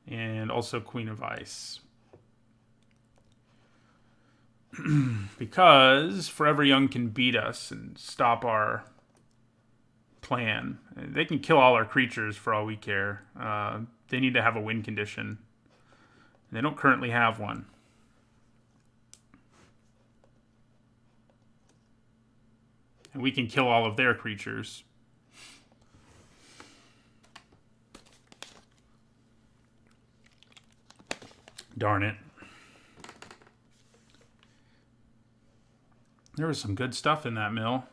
And also Queen of Ice. Because Forever Young can beat us and stop our plan. They can kill all our creatures for all we care. They need to have a win condition. They don't currently have one. And we can kill all of their creatures. Darn it. There was some good stuff in that mill.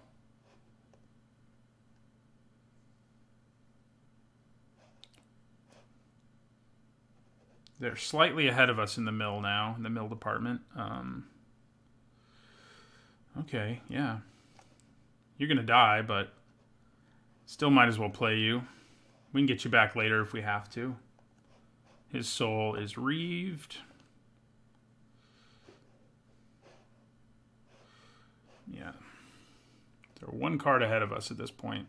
They're slightly ahead of us in the mill now, in the mill department. Okay, yeah. You're going to die, but still might as well play you. We can get you back later if we have to. His soul is reaved. Yeah. They're one card ahead of us at this point.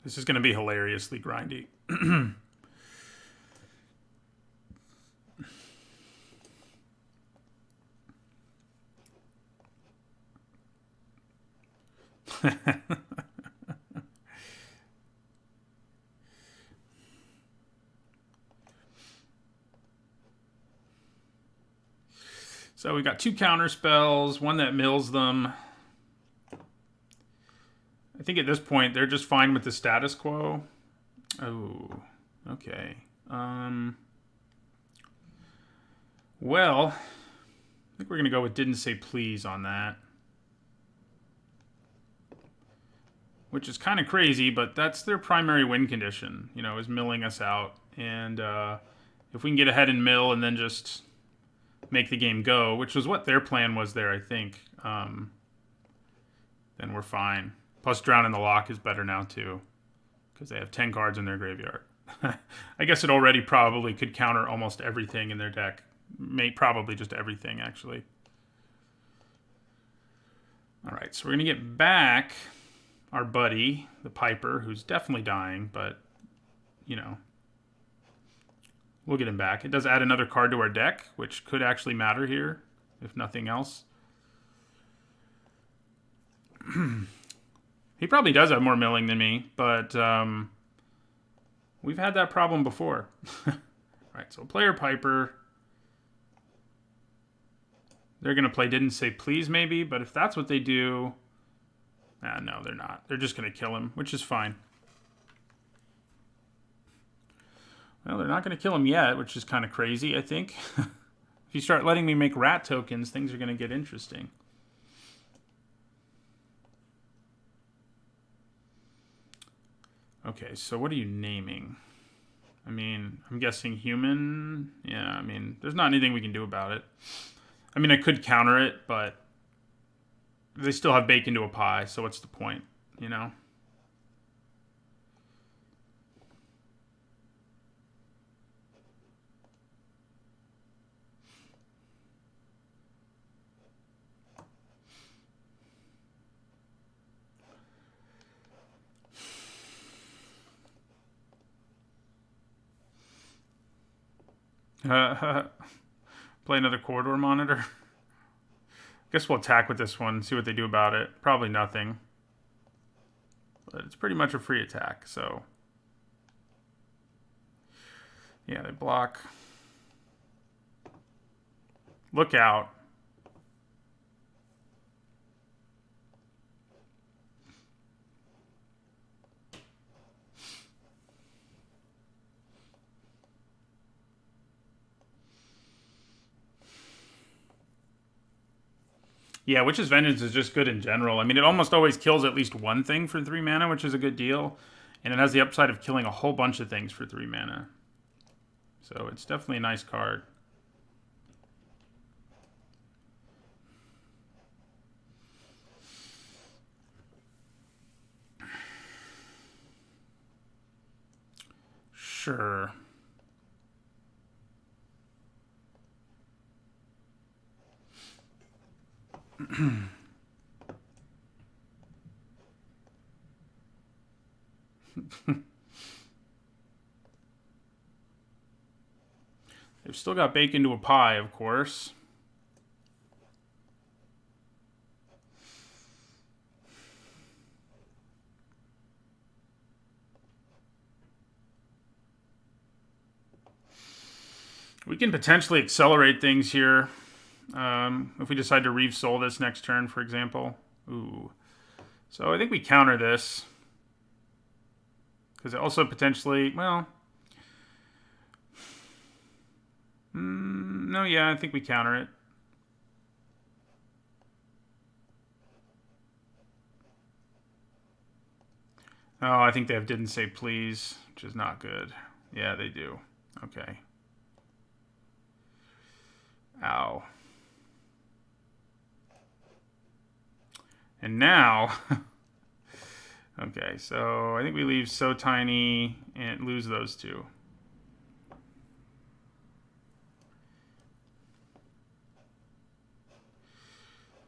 This is going to be hilariously grindy. So we got two counter spells, one that mills them. I think at this point they're just fine with the status quo. Oh, okay. Well, I think we're going to go with didn't say please on that. Which is kind of crazy, but that's their primary win condition, is milling us out. And if we can get ahead and mill and then just make the game go, which was what their plan was there, I think, then we're fine. Plus, Drown in the Loch is better now, too, because they have 10 cards in their graveyard. I guess it already probably could counter almost everything in their deck. Probably just everything, actually. All right, so we're going to get back our buddy, the Piper, who's definitely dying, but, you know, we'll get him back. It does add another card to our deck, which could actually matter here, if nothing else. He probably does have more milling than me, but we've had that problem before. Right, so player Piper. They're going to play Didn't Say Please, maybe, but if that's what they do... no, they're not. They're just going to kill him, which is fine. Well, they're not going to kill him yet, which is kind of crazy, I think. If you start letting me make rat tokens, things are going to get interesting. Okay, so what are you naming? I mean, I'm guessing human. Yeah, I mean, there's not anything we can do about it. I mean, I could counter it, but they still have bake into a pie, so what's the point, you know? Play another corridor monitor. Guess we'll attack with this one, see what they do about it. Probably nothing. But it's pretty much a free attack, so... Yeah, they block. Look out. Yeah, Witch's Vengeance is just good in general. I mean, it almost always kills at least one thing for 3 mana, which is a good deal. And it has the upside of killing a whole bunch of things for 3 mana. So it's definitely a nice card. Sure. They've still got bake into a pie, of course. We can potentially accelerate things here. If we decide to Reeve Soul this next turn, for example. Ooh. So I think we counter this. Because it also potentially, well... no, yeah, I think we counter it. Oh, I think they have Didn't Say Please, which is not good. Yeah, they do. Okay. Ow. And now... okay, so I think we leave So Tiny and lose those two.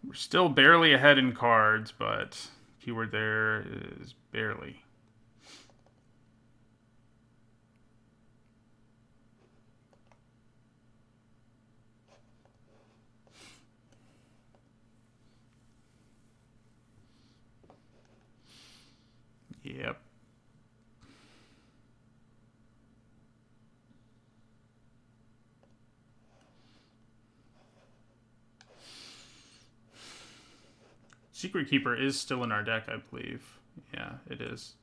We're still barely ahead in cards, but keyword there is barely. Yep. Secret Keeper is still in our deck, I believe. Yeah, it is.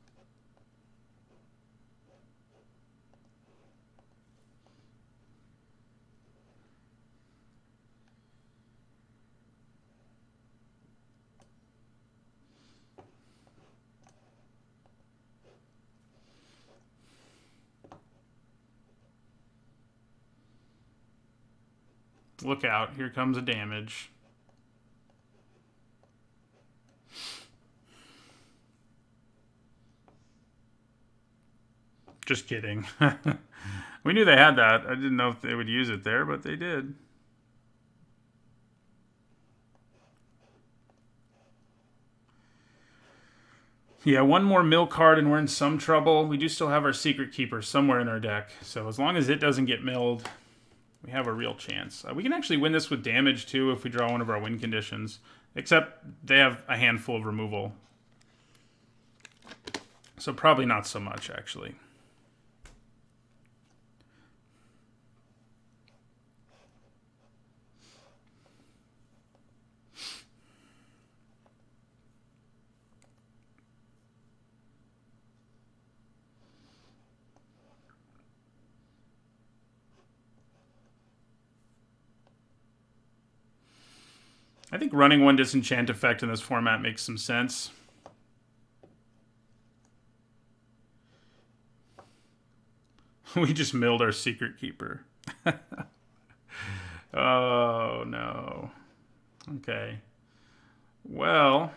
Look out. Here comes a damage. Just kidding. We knew they had that. I didn't know if they would use it there, but they did. Yeah, one more mill card and we're in some trouble. We do still have our Secret Keeper somewhere in our deck. So as long as it doesn't get milled, we have a real chance. We can actually win this with damage too if we draw one of our win conditions. Except they have a handful of removal. So probably not so much, actually. I think running one disenchant effect in this format makes some sense. We just milled our Secret Keeper. Oh, no. Okay. Well,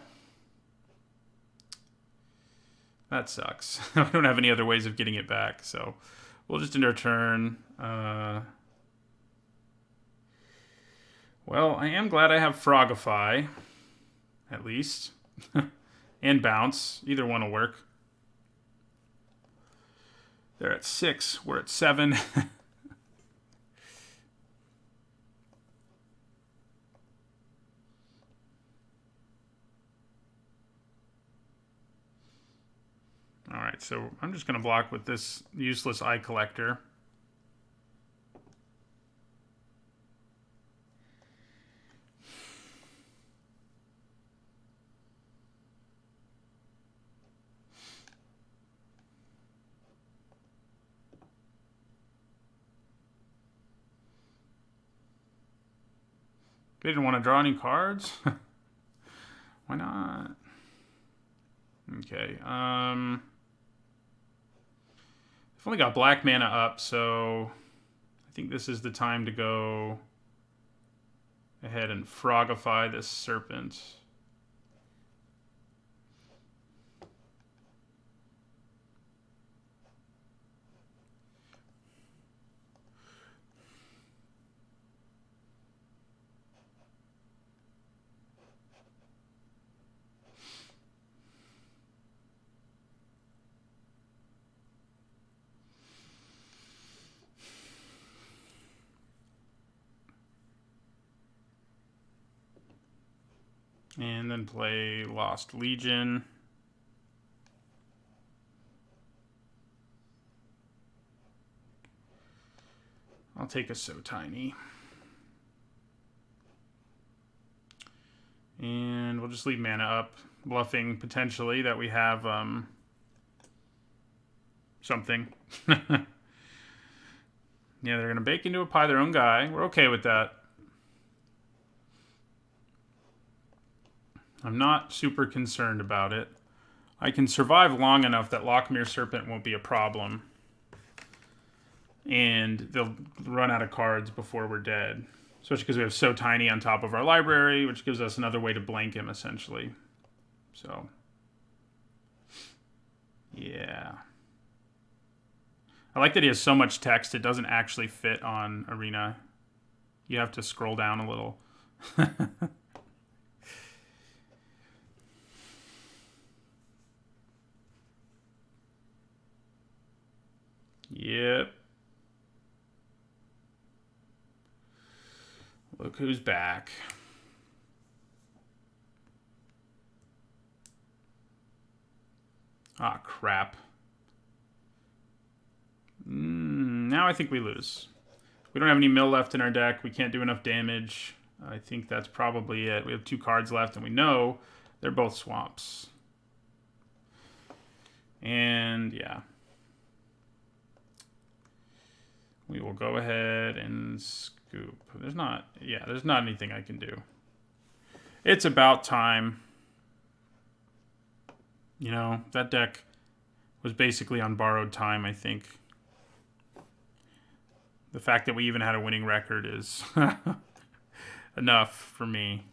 that sucks. I don't have any other ways of getting it back, so we'll just end our turn. Well, I am glad I have Frogify, at least. And Bounce. Either one will work. They're at 6. We're at 7. Alright, so I'm just going to block with this useless Eye Collector. They didn't want to draw any cards? Why not? Okay. I've only got black mana up, so I think this is the time to go ahead and Frogify this Serpent. And then play Lost Legion. I'll take a So Tiny. And we'll just leave mana up, bluffing potentially that we have something. Yeah, they're going to bake into a pie their own guy. We're okay with that. I'm not super concerned about it. I can survive long enough that Lochmere Serpent won't be a problem. And they'll run out of cards before we're dead. Especially because we have So Tiny on top of our library, which gives us another way to blank him, essentially. So, yeah. I like that he has so much text, it doesn't actually fit on Arena. You have to scroll down a little. Yep. Look who's back. Ah, crap. Now I think we lose. We don't have any mill left in our deck. We can't do enough damage. I think that's probably it. We have 2 cards left, and we know they're both swamps. And, yeah. We will go ahead and scoop. There's not anything I can do. It's about time. You know, that deck was basically on borrowed time, I think. The fact that we even had a winning record is enough for me.